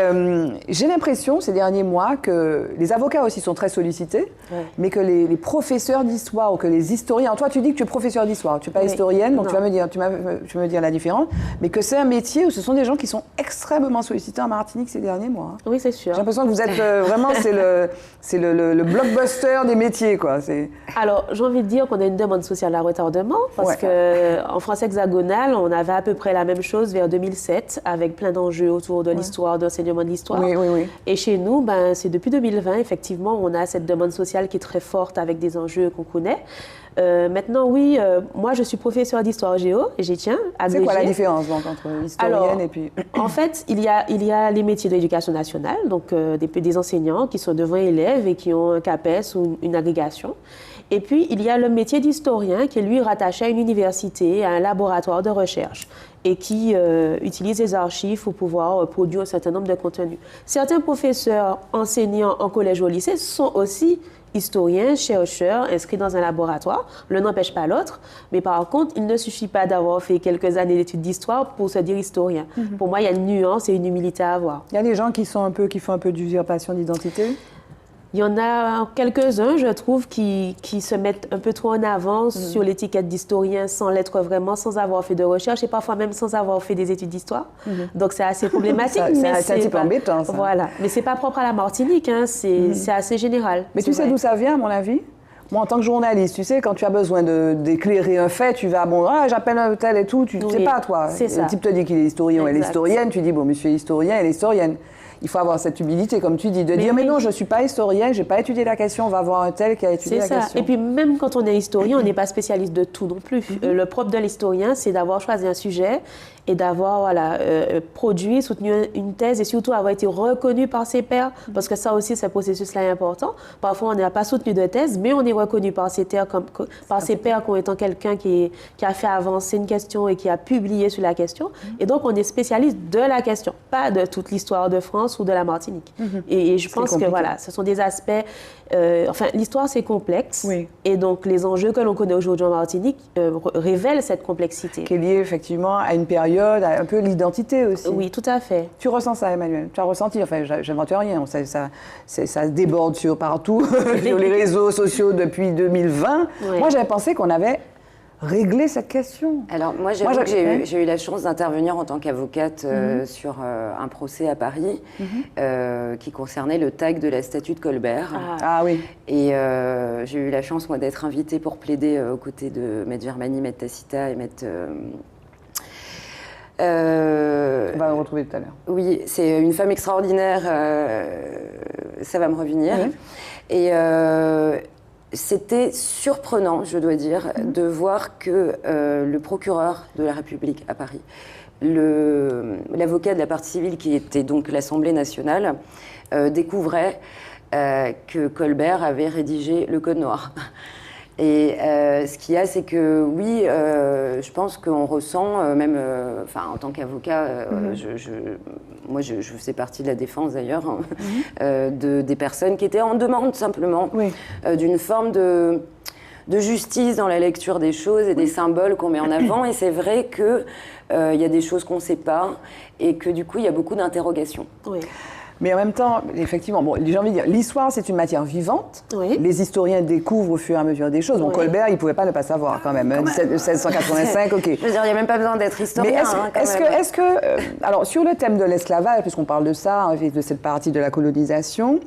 j'ai l'impression, ces derniers mois, que les avocats aussi sont très sollicités, mais que les professeurs d'histoire ou que les historiens... Toi, tu dis que tu es professeur d'histoire, tu n'es pas historienne, donc tu vas me dire la différence, mais que c'est un métier où ce sont des gens qui sont extrêmement sollicités en Martinique ces derniers mois. Oui, c'est sûr. J'ai l'impression que vous êtes vraiment... c'est le blockbuster des métiers, quoi. Alors, j'ai envie de dire qu'on a une demande sociale à retardement, parce qu'en France hexagonale, on avait à peu près la même chose vers 2007, avec plein d'enjeux autour de l'histoire, d'enseignement de l'histoire. Et chez nous, c'est depuis 2020, effectivement, on a cette demande sociale qui est très forte avec des enjeux qu'on connaît. Maintenant, moi, je suis professeure d'histoire géo et j'y tiens. C'est quoi la différence donc, entre historienne et puis... En fait, il y a les métiers de l'éducation nationale, donc des enseignants qui sont devant élèves et qui ont un CAPES ou une agrégation. Et puis, il y a le métier d'historien qui est, lui, rattaché à une université, à un laboratoire de recherche et qui utilise les archives pour pouvoir produire un certain nombre de contenus. Certains professeurs enseignants en collège ou au lycée sont aussi historiens, chercheurs, inscrits dans un laboratoire. L'un n'empêche pas l'autre, mais par contre, il ne suffit pas d'avoir fait quelques années d'études d'histoire pour se dire historien. Pour moi, il y a une nuance et une humilité à avoir. Il y a des gens qui font un peu d'usurpation d'identité? Il y en a quelques-uns, je trouve, qui se mettent un peu trop en avant sur l'étiquette d'historien sans l'être vraiment, sans avoir fait de recherche et parfois même sans avoir fait des études d'histoire. Donc c'est assez problématique. C'est un petit peu embêtant, ça. Voilà. Mais c'est pas propre à la Martinique, hein. C'est assez général. Mais tu sais d'où ça vient, à mon avis? Moi, en tant que journaliste, tu sais, quand tu as besoin d'éclairer un fait, tu vas, j'appelle un tel et tout, tu ne sais pas, toi. C'est ça. Le type te dit qu'il est historien ou elle est historienne, tu dis, monsieur est historien, elle est historienne. Il faut avoir cette humilité, comme tu dis, de dire mais non, je ne suis pas historienne, je n'ai pas étudié la question, on va voir un tel qui a étudié la question. C'est ça. Et puis même quand on est historien, on n'est pas spécialiste de tout non plus. Le propre de l'historien, c'est d'avoir choisi un sujet et d'avoir produit, soutenu une thèse et surtout avoir été reconnu par ses pairs, parce que ça aussi, ce processus-là est important. Parfois, on n'a pas soutenu de thèse, mais on est reconnu par ses pairs comme étant quelqu'un qui a fait avancer une question et qui a publié sur la question. Et donc, on est spécialiste de la question, pas de toute l'histoire de France ou de la Martinique. Et je pense que voilà, ce sont des aspects... l'histoire, c'est complexe. Et donc, les enjeux que l'on connaît aujourd'hui en Martinique révèlent cette complexité. Qui est liée effectivement à une période, à un peu l'identité aussi. Oui, tout à fait. Tu ressens ça, Emmanuel? Tu as ressenti? Enfin, j'invente rien. Ça déborde partout, sur les réseaux sociaux depuis 2020. Moi, j'avais pensé qu'on avait régler cette question. Alors moi, j'ai eu la chance d'intervenir en tant qu'avocate sur un procès à Paris qui concernait le tag de la statue de Colbert. Ah oui. Et j'ai eu la chance, moi, d'être invitée pour plaider aux côtés de Maître Germani, Maître Tacita et Maître... On va le retrouver tout à l'heure. Oui, c'est une femme extraordinaire, ça va me revenir. Et c'était surprenant, je dois dire, de voir que le procureur de la République à Paris, l'avocat de la partie civile qui était donc l'Assemblée nationale, découvrait que Colbert avait rédigé le Code noir. Et ce qu'il y a, c'est que oui, je pense qu'on ressent, même en tant qu'avocat, moi je faisais partie de la défense d'ailleurs, des personnes qui étaient en demande simplement d'une forme de justice dans la lecture des choses et des symboles qu'on met en avant. Et c'est vrai qu'il y a des choses qu'on ne sait pas et que du coup, il y a beaucoup d'interrogations. Mais en même temps, effectivement, bon, j'ai envie de dire, l'histoire, c'est une matière vivante. Oui. Les historiens découvrent au fur et à mesure des choses. Bon, Oui. Colbert, il ne pouvait pas ne pas savoir quand même. 1785, ok. Je veux dire, il n'y a même pas besoin d'être historien. Mais est-ce que alors, sur le thème de l'esclavage, puisqu'on parle de ça, hein, de cette partie de la colonisation,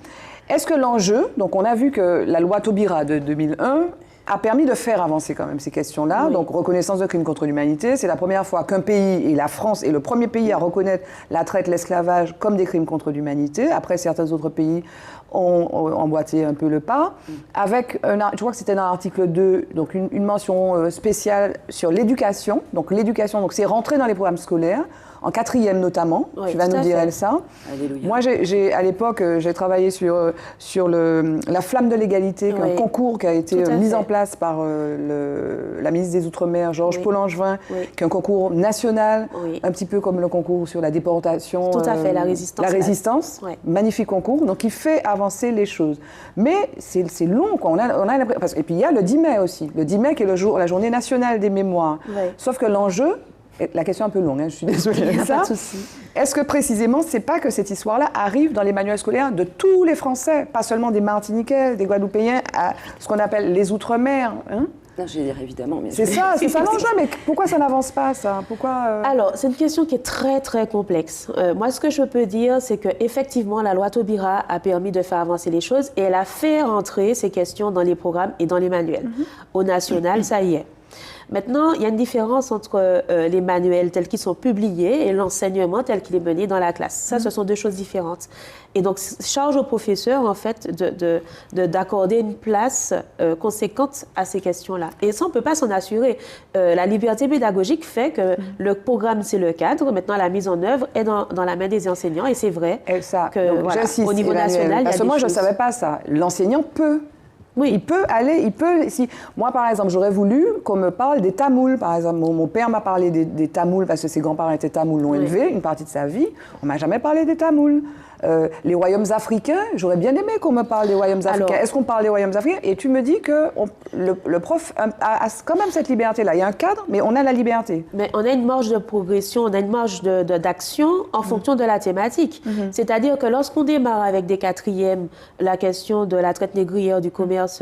est-ce que l'enjeu, donc on a vu que la loi Taubira de 2001 a permis de faire avancer quand même ces questions-là. Oui. Donc, reconnaissance de crimes contre l'humanité, c'est la première fois qu'un pays, et la France est le premier pays à reconnaître la traite, l'esclavage comme des crimes contre l'humanité. Après, certains autres pays ont emboîté un peu le pas. Avec, je crois que c'était dans l'article 2, donc une mention spéciale sur l'éducation. Donc, l'éducation, donc c'est rentré dans les programmes scolaires, en 4e notamment. Oui, Tu vas nous dire, Elsa. Alléluia. Moi, à l'époque, j'ai travaillé sur la flamme de l'égalité, Oui. un concours qui a été mis en place par la ministre des Outre-mer, Georges Paul-Angevin, qui est un concours national, un petit peu comme le concours sur la déportation. Tout à fait, la résistance. La résistance, magnifique concours, donc il fait avancer les choses. Mais c'est long, quoi. On a l'impression. Et puis il y a le 10 mai aussi. Le 10 mai qui est la journée nationale des mémoires. Oui. Sauf que l'enjeu, la question est un peu longue, hein, je suis désolée. Il n'y a pas de souci. Est-ce que précisément, c'est pas que cette histoire-là arrive dans les manuels scolaires de tous les Français, pas seulement des Martiniquais, des Guadeloupéens, à ce qu'on appelle les Outre-mer, hein? Non, je vais dire évidemment. Mais c'est ça l'enjeu, mais pourquoi ça n'avance pas, ça? Pourquoi Alors, c'est une question qui est très, très complexe. Moi, ce que je peux dire, c'est qu'effectivement, la loi Taubira a permis de faire avancer les choses et elle a fait rentrer ces questions dans les programmes et dans les manuels. Au national, ça y est. Maintenant, il y a une différence entre les manuels tels qu'ils sont publiés et l'enseignement tel qu'il est mené dans la classe. Ça, ce sont deux choses différentes. Et donc, charge au professeur, en fait, d'accorder une place conséquente à ces questions-là. Et ça, on ne peut pas s'en assurer. La liberté pédagogique fait que le programme, c'est le cadre. Maintenant, la mise en œuvre est dans la main des enseignants. Et c'est vrai que, voilà, au niveau national, il y a parce que moi, je ne choses. savais pas ça. L'enseignant peut. Oui. Il peut aller, si moi par exemple j'aurais voulu qu'on me parle des Tamouls, par exemple, mon père m'a parlé des Tamouls parce que ses grands-parents étaient Tamouls, l'ont élevé une partie de sa vie, on m'a jamais parlé des Tamouls. Les royaumes africains, j'aurais bien aimé qu'on me parle des royaumes africains. Est-ce qu'on parle des royaumes africains? Et tu me dis que le prof a quand même cette liberté-là. Il y a un cadre, mais on a la liberté. Mais on a une marge de progression, on a une marge d'action en fonction de la thématique. C'est-à-dire que lorsqu'on démarre avec des 4e, la question de la traite négrière, du commerce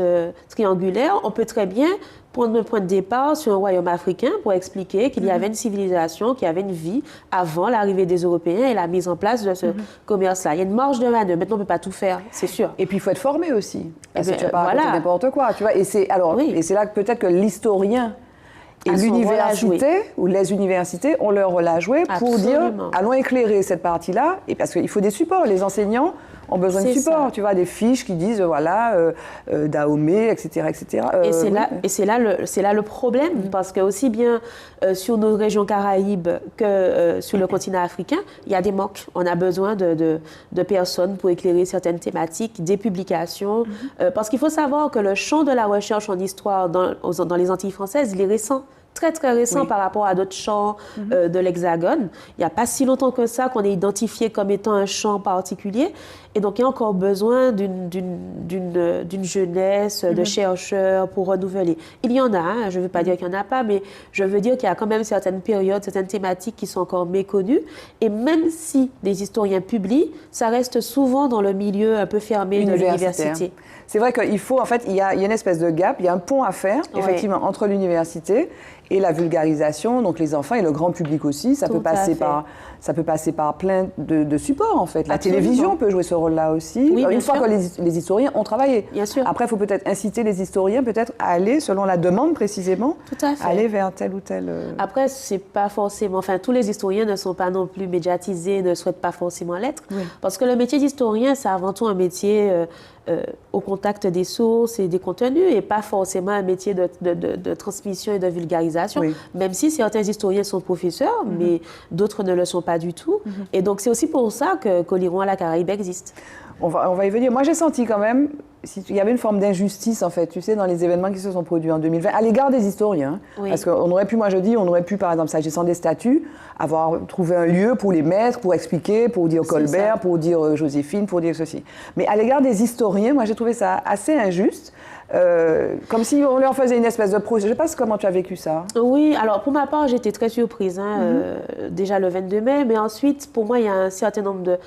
triangulaire, on peut très bien prendre le point de départ sur un royaume africain pour expliquer qu'il y avait une civilisation, qu'il y avait une vie avant l'arrivée des Européens et la mise en place de ce commerce-là. Il y a une marge de manœuvre. Maintenant, on ne peut pas tout faire, c'est sûr. Et puis, il faut être formé aussi. Parce que tu vas pas voilà. raconter n'importe quoi. Tu vois, et c'est là que peut-être que l'historien et l'université ou les universités ont leur rôle à jouer pour dire allons éclairer cette partie-là. Et parce qu'il faut des supports. Les enseignants ont besoin de support, tu vois, des fiches qui disent voilà Dahomey, etc., etc. Et c'est là le problème, parce que aussi bien sur nos régions Caraïbes que sur le continent africain, il y a des manques. On a besoin de personnes pour éclairer certaines thématiques, des publications, parce qu'il faut savoir que le champ de la recherche en histoire dans les Antilles françaises, il est récent. Très, très récent par rapport à d'autres champs de l'Hexagone. Il n'y a pas si longtemps que ça qu'on est identifié comme étant un champ particulier. Et donc, il y a encore besoin d'une jeunesse, de chercheurs pour renouveler. Il y en a, hein, je ne veux pas dire qu'il n'y en a pas, mais je veux dire qu'il y a quand même certaines périodes, certaines thématiques qui sont encore méconnues. Et même si des historiens publient, ça reste souvent dans le milieu un peu fermé de l'université. C'est vrai qu'il faut, en fait, il y a une espèce de gap, il y a un pont à faire, effectivement, entre l'université et la vulgarisation, donc les enfants et le grand public aussi. Ça peut passer par plein de supports, en fait. La télévision peut jouer ce rôle-là aussi. Oui, une fois que les historiens ont travaillé. Bien sûr. Après, il faut peut-être inciter les historiens peut-être à aller, selon la demande précisément, aller vers tel ou tel... Après, c'est pas forcément... Enfin, tous les historiens ne sont pas non plus médiatisés, ne souhaitent pas forcément l'être. Parce que le métier d'historien, c'est avant tout un métier... au contact des sources et des contenus et pas forcément un métier de transmission et de vulgarisation, même si certains historiens sont professeurs, mais d'autres ne le sont pas du tout. Et donc, c'est aussi pour ça que qu'Oliron à la Caraïbe existe. On va y venir. Moi, j'ai senti quand même il y avait une forme d'injustice, en fait, tu sais, dans les événements qui se sont produits en 2020, à l'égard des historiens. Parce qu'on aurait pu, moi je dis, on aurait pu, par exemple, s'agissant des statuts, avoir trouvé un lieu pour les mettre, pour expliquer, pour dire Colbert, pour dire Joséphine, pour dire ceci. Mais à l'égard des historiens, moi j'ai trouvé ça assez injuste. Comme si on leur faisait une espèce de procès. Je ne sais pas comment tu as vécu ça. Oui, alors pour ma part, j'étais très surprise, déjà le 22 mai, mais ensuite, pour moi, il y a un certain nombre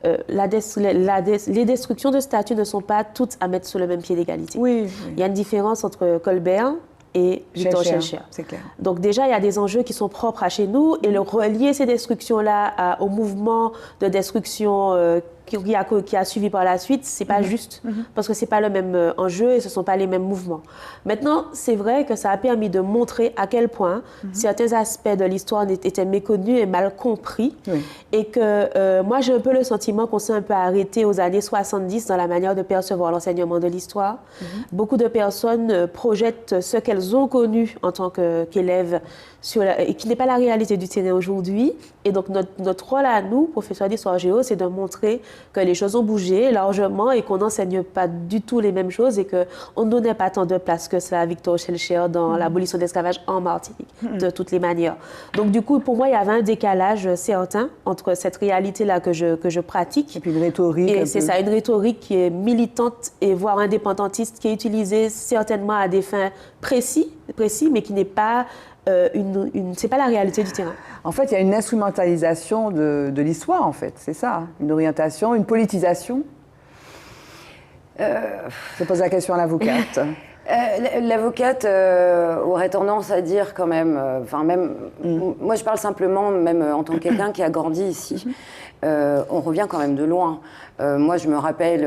les destructions de statues ne sont pas toutes à mettre sur le même pied d'égalité. Oui. Il y a une différence entre Colbert et Victor Schœlcher. C'est clair. Donc déjà, il y a des enjeux qui sont propres à chez nous et le relier ces destructions-là au mouvement de destruction qui a suivi par la suite, c'est pas juste parce que c'est pas le même enjeu et ce sont pas les mêmes mouvements. Maintenant, c'est vrai que ça a permis de montrer à quel point certains aspects de l'histoire étaient méconnus et mal compris et que moi j'ai un peu le sentiment qu'on s'est un peu arrêté aux années 70 dans la manière de percevoir l'enseignement de l'histoire. Beaucoup de personnes projettent ce qu'elles ont connu en tant qu'élèves et qui n'est pas la réalité du terrain aujourd'hui. Et donc, notre rôle à nous, professeurs d'histoire géo, c'est de montrer que les choses ont bougé largement et qu'on n'enseigne pas du tout les mêmes choses et qu'on ne donnait pas tant de place que ça à Victor Schœlcher dans l'abolition de l'esclavage en Martinique, de toutes les manières. Donc, du coup, pour moi, il y avait un décalage certain entre cette réalité-là que je pratique. Et puis une rhétorique. Et c'est ça, une rhétorique qui est militante et voire indépendantiste, qui est utilisée certainement à des fins précis mais qui n'est pas... c'est pas la réalité du terrain. En fait, il y a une instrumentalisation de l'histoire, en fait. C'est ça. Une orientation, une politisation. Je pose la question à l'avocate. L'avocate aurait tendance à dire quand même, moi je parle simplement, même en tant que quelqu'un qui a grandi ici, on revient quand même de loin. Moi je me rappelle,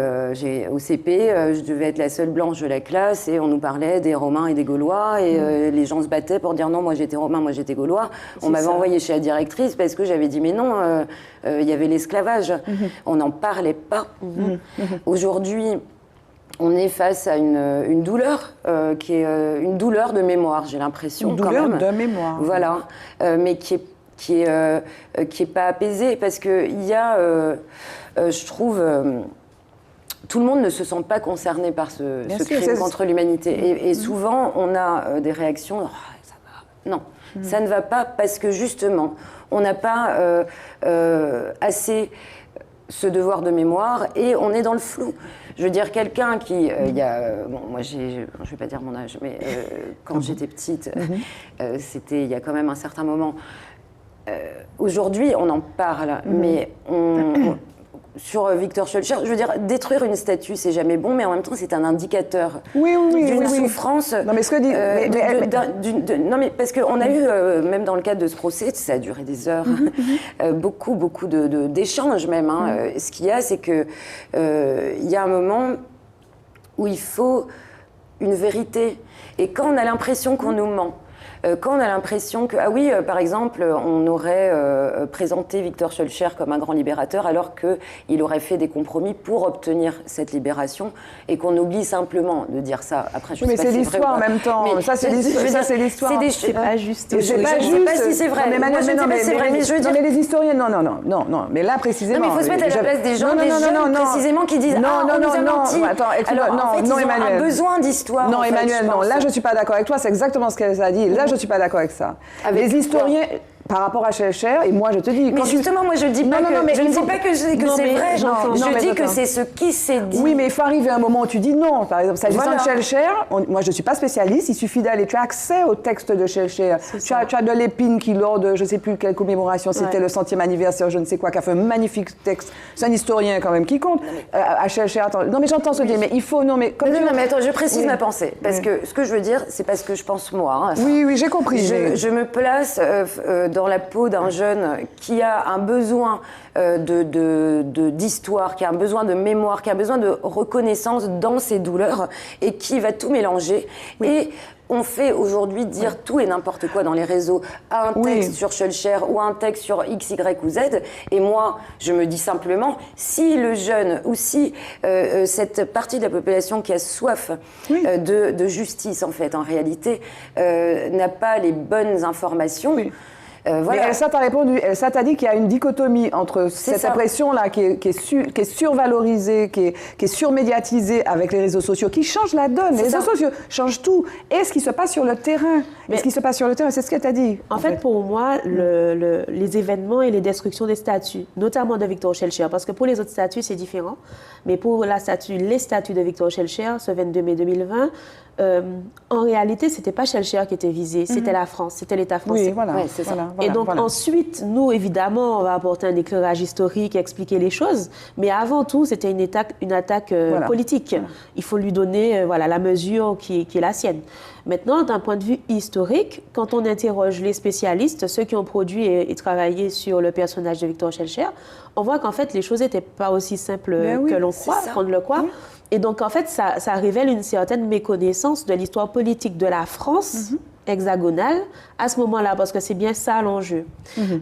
au CP, je devais être la seule blanche de la classe et on nous parlait des Romains et des Gaulois et les gens se battaient pour dire non, moi j'étais Romain, moi j'étais Gaulois. On m'avait envoyé chez la directrice parce que j'avais dit mais non, il y avait l'esclavage. On n'en parlait pas. Aujourd'hui, on est face à une douleur qui est une douleur de mémoire, j'ai l'impression. Une douleur de mémoire. Voilà, mais qui est pas apaisée parce que il y a, je trouve, tout le monde ne se sent pas concerné par ce crime contre l'humanité. Et souvent, on a des réactions. Oh, ça va. Non, ça ne va pas parce que justement, on n'a pas assez ce devoir de mémoire et on est dans le flou. Je veux dire, quelqu'un qui, moi je vais pas dire mon âge, mais quand j'étais petite, c'était il y a quand même un certain moment. Aujourd'hui, on en parle, mais sur Victor Schœlcher, je veux dire, détruire une statue, c'est jamais bon, mais en même temps, c'est un indicateur d'une souffrance. Non, mais ce que dit. Non, mais parce qu'on a eu, même dans le cadre de ce procès, ça a duré des heures, beaucoup d'échanges même. Ce qu'il y a, c'est que il y a un moment où il faut une vérité. Et quand on a l'impression qu'on nous ment, quand on a l'impression que, par exemple, on aurait présenté Victor Schœlcher comme un grand libérateur alors qu'il aurait fait des compromis pour obtenir cette libération et qu'on oublie simplement de dire ça. Après, je sais pas c'est si l'histoire en même temps. Mais ça, c'est l'histoire. C'est pas juste. Je sais pas si c'est vrai. Mais c'est vrai. Mais je veux dire, les historiens, non. Mais là, précisément. Non, mais il faut se mettre à la place des gens, des jeunes précisément qui disent on nous a menti. Alors, en fait, ils ont un besoin d'histoire. Non, Emmanuel, non. Là, je suis pas d'accord avec toi. C'est exactement ce qu'elle a dit. Là, je ne suis pas d'accord avec ça. Les historiens, par rapport à Schœlcher, et moi je te dis... Mais justement, moi je ne dis pas que c'est vrai. Je dis que c'est ce qui s'est dit. Oui, mais il faut arriver à un moment où tu dis non. Par exemple, s'agissant de Schœlcher, moi je ne suis pas spécialiste, il suffit d'aller... Tu as accès au texte de Schœlcher. Tu as de Lépine qui, lors de je ne sais plus quelle commémoration, c'était le 100e anniversaire, je ne sais quoi, qui a fait un magnifique texte. C'est un historien quand même qui compte. À Schœlcher, attends. Non, mais j'entends ce que tu dis, mais il faut... Non, mais attends, je précise ma pensée. Parce que ce que je veux dire, c'est pas ce que je pense moi. Oui, j'ai compris. Je me place dans la peau d'un jeune qui a un besoin d'histoire, qui a un besoin de mémoire, qui a besoin de reconnaissance dans ses douleurs et qui va tout mélanger. Et on fait aujourd'hui dire tout et n'importe quoi dans les réseaux, un texte sur Schœlcher ou un texte sur X, Y ou Z. Et moi, je me dis simplement, si le jeune ou si cette partie de la population qui a soif de justice, en fait, en réalité, n'a pas les bonnes informations... Voilà. Mais Elsa t'a répondu, Elsa t'a dit qu'il y a une dichotomie entre cette impression-là qui est survalorisée, qui est surmédiatisée avec les réseaux sociaux, qui change la donne. Les réseaux sociaux changent tout. Et ce qui se passe sur le terrain. Mais ce qui se passe sur le terrain, c'est ce qu'elle t'a dit. En fait, pour moi, les événements et les destructions des statues, notamment de Victor Schœlcher, parce que pour les autres statues, c'est différent, mais pour les statues de Victor Schœlcher, ce 22 mai 2020, en réalité, c'était pas Schœlcher qui était visé, c'était la France, c'était l'État français. Oui, voilà. C'est ça. Et donc ensuite, nous, évidemment, on va apporter un éclairage historique, expliquer les choses, mais avant tout, c'était une attaque politique. Il faut lui donner la mesure qui est la sienne. Maintenant, d'un point de vue historique, quand on interroge les spécialistes, ceux qui ont produit et travaillé sur le personnage de Victor Schœlcher, on voit qu'en fait, les choses n'étaient pas aussi simples que l'on croit, qu'on ne le croit. Oui. Et donc, en fait, ça révèle une certaine méconnaissance de l'histoire politique de la France hexagonale à ce moment-là, parce que c'est bien ça l'enjeu.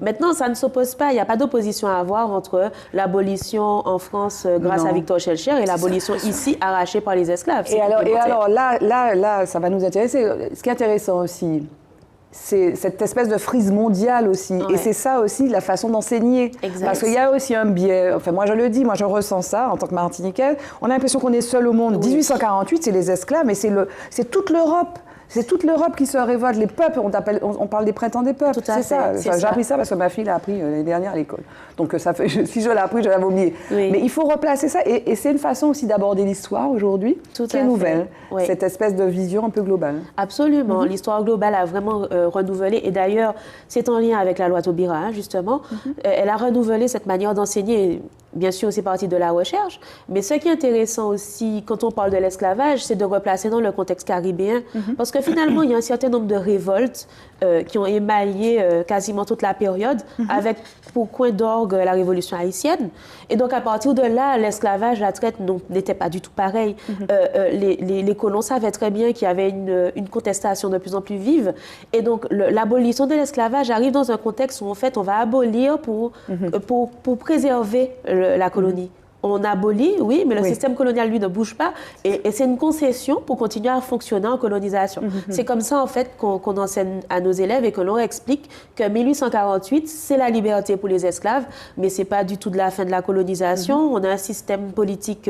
Maintenant, ça ne s'oppose pas, il n'y a pas d'opposition à avoir entre l'abolition en France grâce à Victor Schœlcher et l'abolition ici arrachée par les esclaves. Et alors là, ça va nous intéresser. Ce qui est intéressant aussi, c'est cette espèce de frise mondiale aussi. Ouais. Et c'est ça aussi la façon d'enseigner. Exact. Parce qu'il y a aussi un biais. Enfin, moi je le dis, moi je ressens ça en tant que Martiniquaise. On a l'impression qu'on est seul au monde. Oui. 1848, c'est les esclaves, mais c'est toute l'Europe. C'est toute l'Europe qui se révolte, les peuples, on parle des printemps des peuples, c'est ça. J'ai appris ça parce que ma fille l'a appris l'année dernière à l'école. Donc si je l'ai appris, je l'avais oublié. Oui. Mais il faut replacer ça et c'est une façon aussi d'aborder l'histoire aujourd'hui qui est nouvelle, cette espèce de vision un peu globale. Absolument, l'histoire globale a vraiment renouvelé et d'ailleurs c'est en lien avec la loi Taubira, justement. Elle a renouvelé cette manière d'enseigner. Bien sûr, c'est parti de la recherche, mais ce qui est intéressant aussi, quand on parle de l'esclavage, c'est de replacer dans le contexte caribéen, parce que finalement, il y a un certain nombre de révoltes qui ont émaillé quasiment toute la période, avec pour coin d'orgue la Révolution haïtienne. Et donc, à partir de là, l'esclavage, la traite n'était pas du tout pareil. Les colons savaient très bien qu'il y avait une contestation de plus en plus vive. Et donc, l'abolition de l'esclavage arrive dans un contexte où, en fait, on va abolir pour préserver la colonie. On abolit, oui, mais le système colonial, lui, ne bouge pas. Et c'est une concession pour continuer à fonctionner en colonisation. C'est comme ça, en fait, qu'on enseigne à nos élèves et que l'on explique que 1848, c'est la liberté pour les esclaves, mais ce n'est pas du tout de la fin de la colonisation. On a un système politique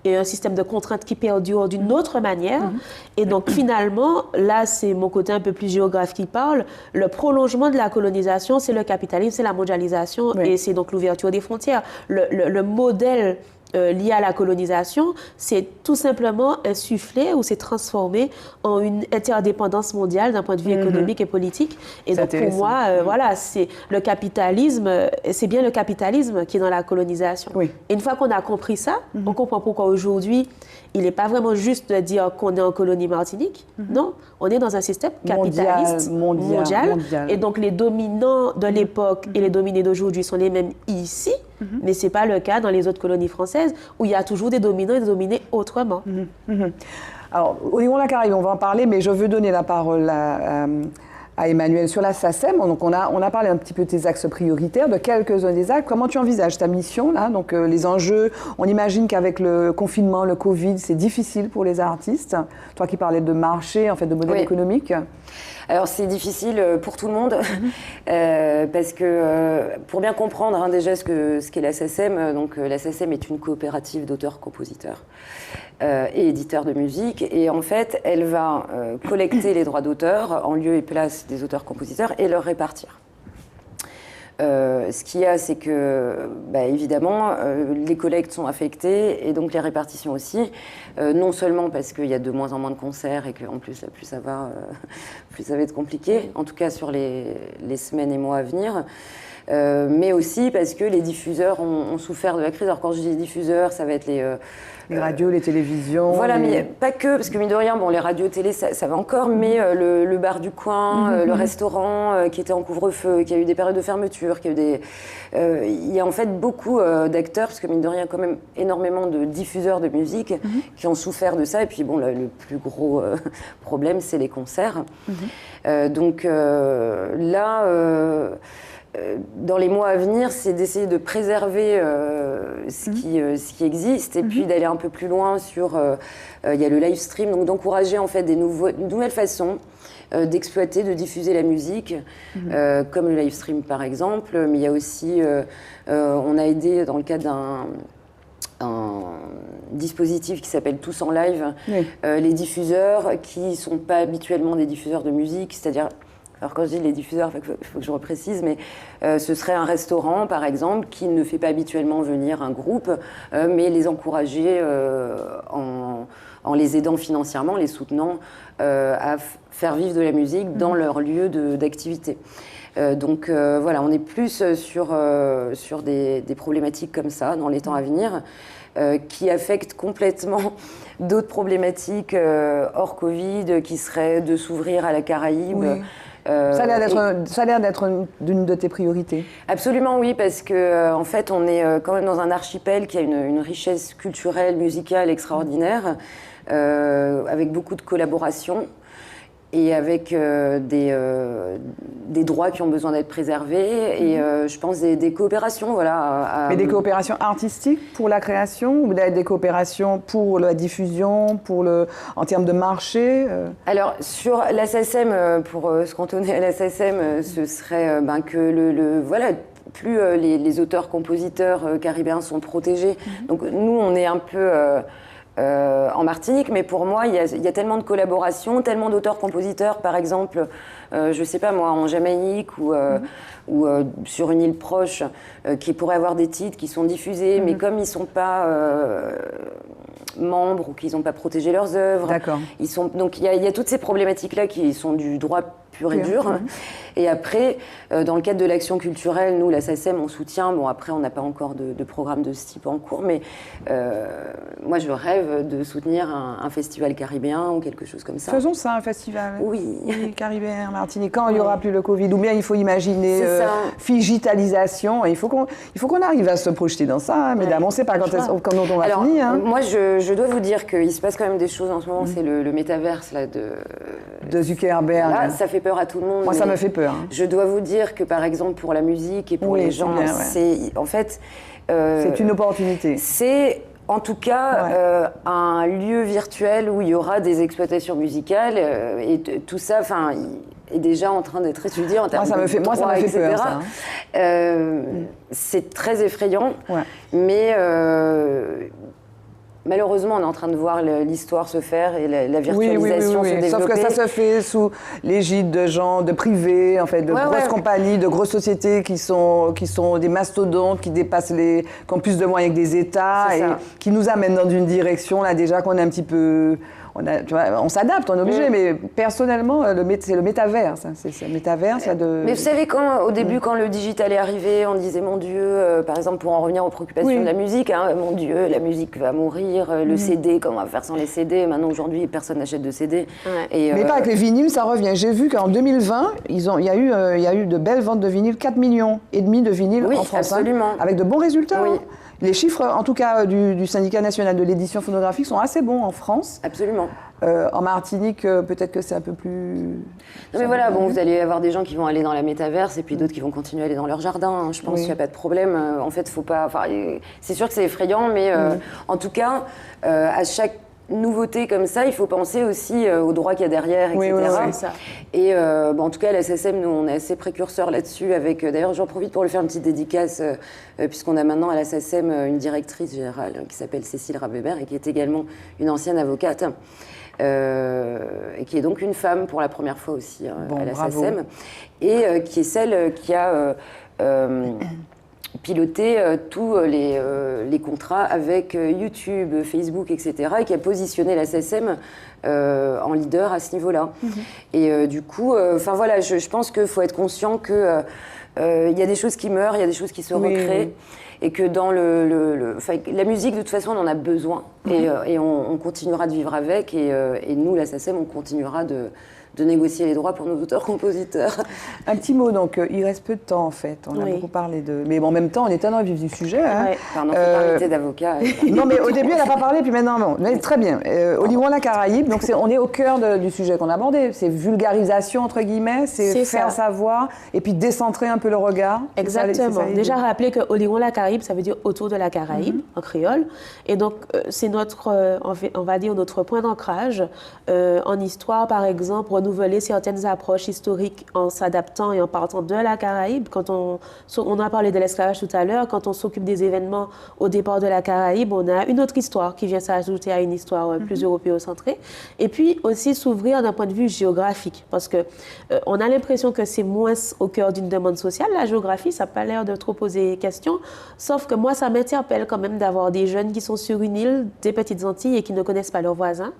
et un système de contraintes qui perdurent d'une autre manière. Et donc, finalement, là, c'est mon côté un peu plus géographe qui parle. Le prolongement de la colonisation, c'est le capitalisme, c'est la mondialisation et c'est donc l'ouverture des frontières. Le modèle lié à la colonisation, c'est tout simplement insufflé ou c'est transformé en une interdépendance mondiale d'un point de vue économique et politique. Et donc pour moi, voilà, c'est le capitalisme, c'est bien le capitalisme qui est dans la colonisation. Et une fois qu'on a compris ça, on comprend pourquoi aujourd'hui, il n'est pas vraiment juste de dire qu'on est en colonie Martinique. Non, on est dans un système capitaliste mondial. Et donc les dominants de l'époque et les dominés d'aujourd'hui sont les mêmes ici, mais ce n'est pas le cas dans les autres colonies françaises où il y a toujours des dominants et des dominés autrement. Alors, au niveau de la Caraïbe, on va en parler, mais je veux donner la parole à Emmanuel sur la SACEM. Donc, on a parlé un petit peu de tes axes prioritaires, de quelques-uns des axes. Comment tu envisages ta mission, là? Donc, les enjeux, on imagine qu'avec le confinement, le Covid, c'est difficile pour les artistes. Toi qui parlais de marché, en fait, de modèle économique. Alors, c'est difficile pour tout le monde, parce que pour bien comprendre déjà ce qu'est la SACEM, donc la SACEM est une coopérative d'auteurs-compositeurs et éditeurs de musique, et en fait, elle va collecter les droits d'auteur en lieu et place des auteurs-compositeurs et leur répartir. Ce qu'il y a, c'est que, évidemment, les collectes sont affectées et donc les répartitions aussi. Non seulement parce qu'il y a de moins en moins de concerts et qu'en plus, plus ça va être compliqué, en tout cas sur les semaines et mois à venir. Mais aussi parce que les diffuseurs ont souffert de la crise. Alors quand je dis diffuseurs, ça va être les radios, les télévisions. Voilà, mais pas que, parce que mine de rien, bon, les radios, télé, ça va encore, mais le bar du coin, le restaurant qui était en couvre-feu, qui a eu des périodes de fermeture, qui a eu il y a en fait beaucoup d'acteurs, parce que mine de rien, quand même énormément de diffuseurs de musique qui ont souffert de ça. Et puis bon, le plus gros problème, c'est les concerts. Donc là... dans les mois à venir, c'est d'essayer de préserver ce qui existe et puis d'aller un peu plus loin sur... il y a le live stream, donc d'encourager en fait des nouvelles façons d'exploiter, de diffuser la musique, comme le live stream par exemple. Mais il y a aussi... on a aidé dans le cadre d'un dispositif qui s'appelle Tous en live, les diffuseurs qui ne sont pas habituellement des diffuseurs de musique, c'est-à-dire... Alors quand je dis les diffuseurs, il faut que je reprécise, mais ce serait un restaurant, par exemple, qui ne fait pas habituellement venir un groupe, mais les encourager en les aidant financièrement, les soutenant à faire vivre de la musique dans leur lieu d'activité. Donc voilà, on est plus sur des problématiques comme ça dans les temps à venir, qui affectent complètement d'autres problématiques hors Covid, qui seraient de s'ouvrir à la Caraïbe. Oui. Ça a l'air d'être d'une de tes priorités. Absolument, oui, parce que en fait, on est quand même dans un archipel qui a une richesse culturelle, musicale extraordinaire, avec beaucoup de collaborations et avec des droits qui ont besoin d'être préservés et je pense des coopérations, voilà. Mais des coopérations artistiques pour la création ou des coopérations pour la diffusion, en termes de marché Alors, sur la SACEM, pour se cantonner à la SACEM, ce serait que voilà, plus les auteurs-compositeurs caribéens sont protégés. Donc nous, on est un peu... en Martinique, mais pour moi, il y a tellement de collaborations, tellement d'auteurs-compositeurs, par exemple, je sais pas moi, en Jamaïque ou sur une île proche, qui pourraient avoir des titres qui sont diffusés, mais comme ils sont pas membres ou qu'ils n'ont pas protégé leurs œuvres, donc il y a toutes ces problématiques-là qui sont du droit pur et dur. Et après, dans le cadre de l'action culturelle, nous, la SACEM, on soutient. Bon, après, on n'a pas encore de programme de ce type en cours, mais moi, je rêve de soutenir un festival caribéen ou quelque chose comme ça. Faisons ça, un festival. Oui. Caribéen, Martinique, quand il n'y aura plus le Covid. Ou bien il faut imaginer figitalisation. Il faut qu'on arrive à se projeter dans ça, hein, mesdames. On ne sait pas quand on va finir. Hein. Moi, je dois vous dire qu'il se passe quand même des choses en ce moment. C'est le métaverse là, de Zuckerberg. Là, ça fait peur à tout le monde. Moi, ça me fait peur. Je dois vous dire que, par exemple, pour la musique et pour les gens, c'est en fait... c'est une opportunité. C'est... En tout cas, un lieu virtuel où il y aura des exploitations musicales et tout ça, est déjà en train d'être étudié en termes de droits, ça me fait peur, ça. C'est très effrayant, mais malheureusement, on est en train de voir l'histoire se faire et la virtualisation se développer. Sauf que ça se fait sous l'égide de gens, de privés, en fait, de grosses compagnies, de grosses sociétés qui sont des mastodontes, qui ont plus de moyens que des États et qui nous amènent dans une direction, là, déjà qu'on est un petit peu... On s'adapte, on est obligé, mais personnellement, c'est le métaverse. C'est le métaverse. Mais vous savez, au début, quand le digital est arrivé, on disait, mon Dieu, par exemple, pour en revenir aux préoccupations de la musique, hein, mon Dieu, la musique va mourir, le CD, comment on va faire sans les CD? Maintenant, aujourd'hui, personne n'achète de CD. Mais pas avec les vinyles, ça revient. J'ai vu qu'en 2020, il y a eu de belles ventes de vinyles, 4,5 millions de vinyles en France. Absolument. Avec de bons résultats. Oui. Les chiffres, en tout cas, du syndicat national de l'édition phonographique sont assez bons en France. Absolument. En Martinique, peut-être que c'est un peu plus... Non mais voilà, vous allez avoir des gens qui vont aller dans la métaverse et puis d'autres qui vont continuer à aller dans leur jardin. Hein. Je pense qu'il n'y a pas de problème. En fait, faut pas... c'est sûr que c'est effrayant, mais en tout cas, à chaque nouveauté comme ça, il faut penser aussi aux droits qu'il y a derrière, etc. Oui, c'est ça. Et en tout cas, à la SACEM, nous, on est assez précurseurs là-dessus. D'ailleurs, j'en profite pour lui faire une petite dédicace, puisqu'on a maintenant à la SACEM une directrice générale qui s'appelle Cécile Rabébert et qui est également une ancienne avocate. Et qui est donc une femme pour la première fois aussi à la SACEM. Et qui est celle qui a... piloter tous les contrats avec YouTube, Facebook, etc. et qui a positionné la SACEM en leader à ce niveau-là. Et du coup, voilà, je pense qu'il faut être conscient qu'il y a des choses qui meurent, il y a des choses qui se recréent. Et que dans la musique, de toute façon, on en a besoin. Et on continuera de vivre avec. Et nous, la SACEM, on continuera de négocier les droits pour nos auteurs-compositeurs. Un petit mot, donc, il reste peu de temps, en fait. On a beaucoup parlé de... Mais en même temps, on est dans le vif du sujet. Hein. Pardon, faut pas arrêter d'avocat. Non, mais au début, elle n'a pas parlé, puis maintenant, non. Mais très bien. Oliron la Caraïbe, donc on est au cœur du sujet qu'on a abordé. C'est vulgarisation, entre guillemets, c'est faire savoir, et puis décentrer un peu le regard. Exactement. Déjà, rappeler que Oliron la Caraïbe, ça veut dire autour de la Caraïbe, en créole. Et donc, c'est notre, on va dire, notre point d'ancrage. En histoire, par exemple, renouveler certaines approches historiques en s'adaptant et en partant de la Caraïbe. Quand on a parlé de l'esclavage tout à l'heure, quand on s'occupe des événements au départ de la Caraïbe, on a une autre histoire qui vient s'ajouter à une histoire plus européocentrée. Et puis aussi s'ouvrir d'un point de vue géographique, parce que on a l'impression que c'est moins au cœur d'une demande sociale. La géographie, ça n'a pas l'air de trop poser question, sauf que moi, ça m'interpelle quand même d'avoir des jeunes qui sont sur une île des Petites Antilles et qui ne connaissent pas leurs voisins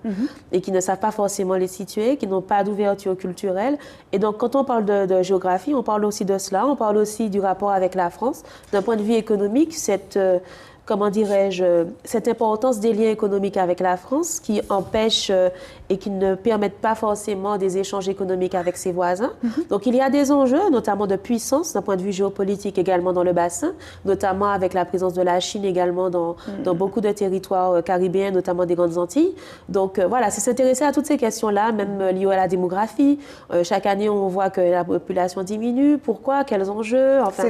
et qui ne savent pas forcément les situer, qui n'ont pas d'ouverture culturelle. Et donc, quand on parle de géographie, on parle aussi de cela. On parle aussi du rapport avec la France. D'un point de vue économique, comment dirais-je, cette importance des liens économiques avec la France qui empêche et qui ne permettent pas forcément des échanges économiques avec ses voisins. Donc il y a des enjeux, notamment de puissance d'un point de vue géopolitique également dans le bassin, notamment avec la présence de la Chine également dans beaucoup de territoires caribéens, notamment des Grandes Antilles. Donc voilà, c'est s'intéresser à toutes ces questions-là, même liées à la démographie. Chaque année, on voit que la population diminue. Pourquoi? Quels enjeux? Enfin,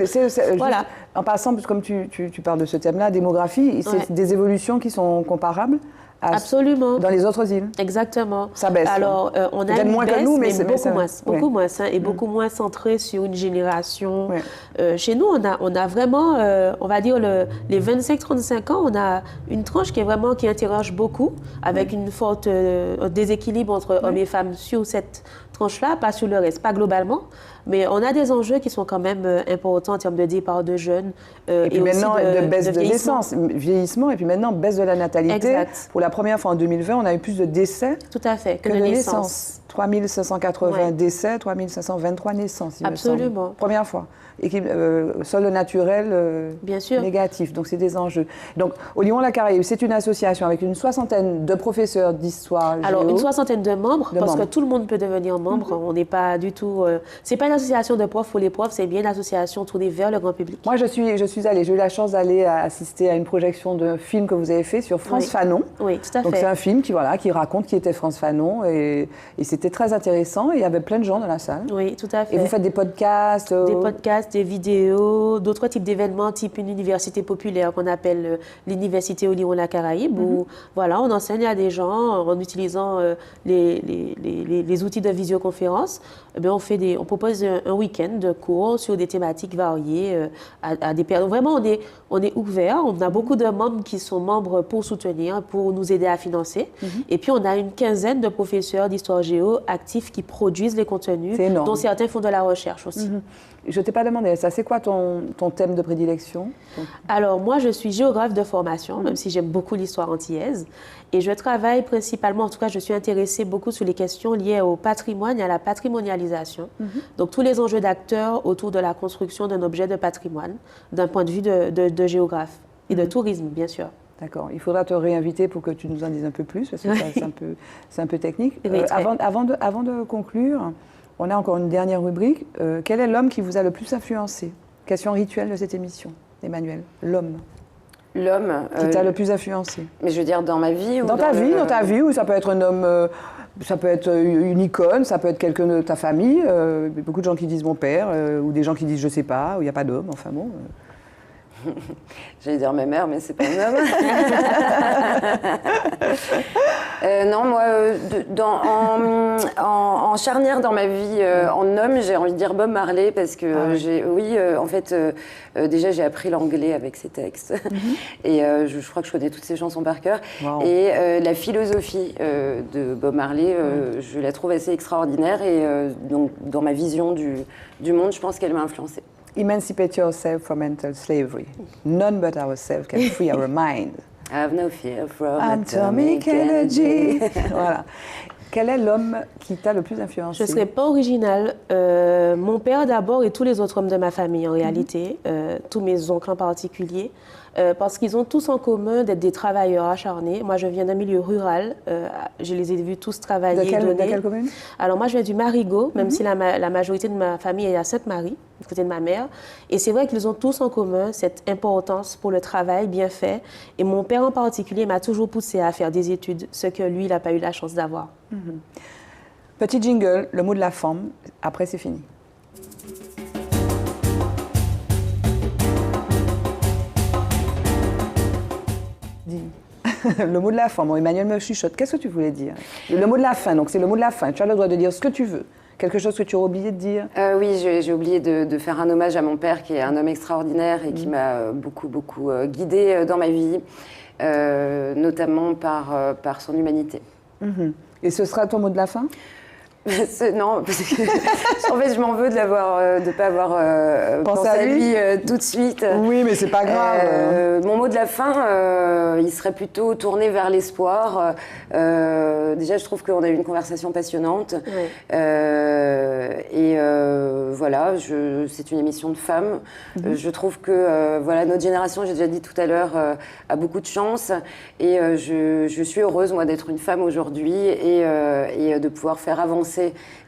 voilà. Juste, en passant, comme tu parles de ce thème-là, démographie, c'est des évolutions qui sont comparables absolument. Dans les autres îles. Exactement. Ça baisse. Alors, on a une moins baisse, que nous, mais beaucoup moins, et beaucoup moins centré sur une génération. Chez nous, on a vraiment, on va dire, les 25-35 ans, on a une tranche qui interroge beaucoup, avec une forte déséquilibre entre hommes et femmes sur cette tranche-là, pas sur le reste, pas globalement. Mais on a des enjeux qui sont quand même importants en termes de départ de jeunes. Et puis maintenant, aussi de baisse de naissance, vieillissement, et puis maintenant, baisse de la natalité. Exact. Pour la première fois en 2020, on a eu plus de décès tout à fait, que de naissances. 3580 décès, 3523 naissances, il absolument. me semble. Première fois. Et solde naturel bien sûr. Négatif. Donc, c'est des enjeux. Donc, au Lion-la-Caraïbe, c'est une association avec une soixantaine de professeurs d'histoire. Alors, une soixantaine de membres, parce que tout le monde peut devenir membre. On n'est pas du tout... c'est pas une association de profs pour les profs, c'est bien une association tournée vers le grand public. Moi, je suis allée, j'ai eu la chance d'aller assister à une projection d'un film que vous avez fait sur Frantz Fanon. Oui, tout à fait. Donc, c'est un film qui raconte qui était Frantz Fanon. Et c'était très intéressant. Et il y avait plein de gens dans la salle. Oui, tout à fait. Et vous faites des podcasts Des podcasts, des vidéos, d'autres types d'événements, type une université populaire qu'on appelle l'université au Lion-la-Caraïbe, où voilà, on enseigne à des gens en utilisant les outils de visioconférence. Eh bien, on propose un week-end de cours sur des thématiques variées à des personnes. Vraiment, on est ouvert. On a beaucoup de membres qui sont membres pour soutenir, pour nous aider à financer. Et puis, on a une quinzaine de professeurs d'histoire géo actifs qui produisent les contenus, dont certains font de la recherche aussi. Je ne t'ai pas demandé ça. C'est quoi ton thème de prédilection? Alors, moi, je suis géographe de formation, même si j'aime beaucoup l'histoire antillaise. Et je travaille principalement, en tout cas, je suis intéressée beaucoup sur les questions liées au patrimoine et à la patrimonialisation. Donc, tous les enjeux d'acteurs autour de la construction d'un objet de patrimoine, d'un point de vue de géographe et de tourisme, bien sûr. D'accord. Il faudra te réinviter pour que tu nous en dises un peu plus, parce que c'est un peu technique. Oui, avant de conclure, on a encore une dernière rubrique. Quel est l'homme qui vous a le plus influencé? Question rituelle de cette émission, Emmanuel. L'homme. L'homme. Qui t'a le plus influencé? Mais je veux dire, dans ma vie ou dans ta vie, ou ça peut être un homme, ça peut être une icône, ça peut être quelqu'un de ta famille. Beaucoup de gens qui disent mon père, ou des gens qui disent je sais pas, ou il n'y a pas d'homme, enfin bon. J'allais dire ma mère, mais c'est pas un homme. Non, moi, en charnière dans ma vie, en homme, j'ai envie de dire Bob Marley, parce que en fait, déjà j'ai appris l'anglais avec ses textes. Et je crois que je connais toutes ses chansons par cœur. Wow. Et la philosophie de Bob Marley, je la trouve assez extraordinaire. Et donc, dans ma vision du monde, je pense qu'elle m'a influencée. Emancipate yourself from mental slavery. None but ourselves can free our mind. I have no fear from atomic energy. Voilà. Quel est l'homme qui t'a le plus influencé? Je ne serai pas originale. Mon père d'abord et tous les autres hommes de ma famille en réalité, tous mes oncles en particulier, parce qu'ils ont tous en commun d'être des travailleurs acharnés. Moi, je viens d'un milieu rural. Je les ai vus tous travailler. De quelle commune? Alors moi, je viens du Marigot, même si la majorité de ma famille est à Sainte-Marie, du côté de ma mère. Et c'est vrai qu'ils ont tous en commun cette importance pour le travail bien fait. Et mon père en particulier m'a toujours poussé à faire des études, ce que lui, il n'a pas eu la chance d'avoir. Petit jingle, le mot de la femme. Après, c'est fini. Le mot de la fin. Bon, Emmanuel me chuchote. Qu'est-ce que tu voulais dire? Le mot de la fin. Donc, c'est le mot de la fin. Tu as le droit de dire ce que tu veux. Quelque chose que tu aurais oublié de dire? Oui, j'ai oublié de faire un hommage à mon père, qui est un homme extraordinaire et qui m'a beaucoup guidée dans ma vie, notamment par son humanité. Et ce sera ton mot de la fin? Non, parce que en fait, je m'en veux de pas avoir pensé à lui tout de suite. Oui, mais c'est pas grave. Mon mot de la fin, il serait plutôt tourné vers l'espoir. Déjà, je trouve qu'on a eu une conversation passionnante. Ouais. Voilà, c'est une émission de femmes. Je trouve que voilà, notre génération, j'ai déjà dit tout à l'heure, a beaucoup de chance. Et je suis heureuse, moi, d'être une femme aujourd'hui et de pouvoir faire avancer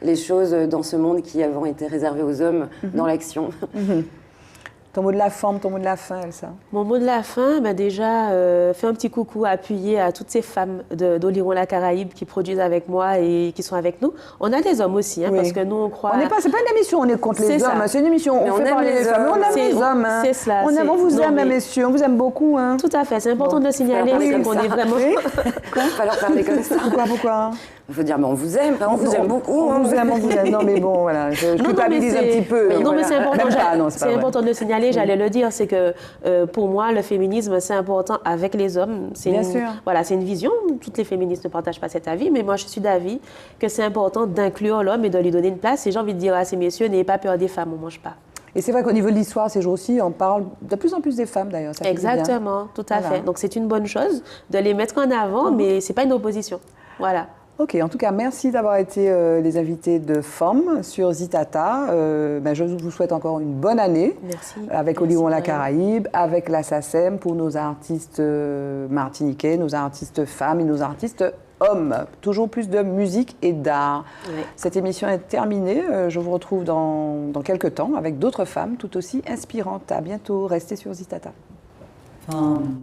les choses dans ce monde qui avant était réservé aux hommes dans l'action. Ton mot de la forme, ton mot de la fin, Elsa? Mon mot de la fin, déjà, fait un petit coucou appuyé à toutes ces femmes d'Oliron la Caraïbe qui produisent avec moi et qui sont avec nous. On a des hommes aussi, hein, parce que nous, on croit... C'est pas une émission, on est contre les hommes. C'est une émission, on fait parler les femmes. On aime les hommes. Hein. C'est cela. On vous aime, messieurs, on vous aime beaucoup. Hein. Tout à fait, c'est important de le signaler. On est vraiment... Quoi? Pas leur parler comme ça. Pourquoi? Il faut dire, mais on vous aime, on vous aime beaucoup. On vous aime. Non, mais bon, voilà, je culpabilise un petit peu. Non, mais c'est important. C'est important de le signaler, j'allais le dire. C'est que pour moi, le féminisme, c'est important avec les hommes. Bien sûr. Voilà, c'est une vision. Toutes les féministes ne partagent pas cet avis, mais moi, je suis d'avis que c'est important d'inclure l'homme et de lui donner une place. Et j'ai envie de dire à ces messieurs, n'ayez pas peur des femmes, on ne mange pas. Et c'est vrai qu'au niveau de l'histoire, ces jours-ci, on parle de plus en plus des femmes, d'ailleurs. Exactement, tout à fait. Donc, c'est une bonne chose de les mettre en avant, mais ce n'est pas une opposition. Voilà. Ok, en tout cas, merci d'avoir été les invités de FOM sur Zitata. Je vous souhaite encore une bonne année. Merci. Avec Oliron la Caraïbe, avec la SACEM pour nos artistes martiniquais, nos artistes femmes et nos artistes hommes. Toujours plus de musique et d'art. Oui. Cette émission est terminée. Je vous retrouve dans quelques temps avec d'autres femmes tout aussi inspirantes. À bientôt. Restez sur Zitata. FOM.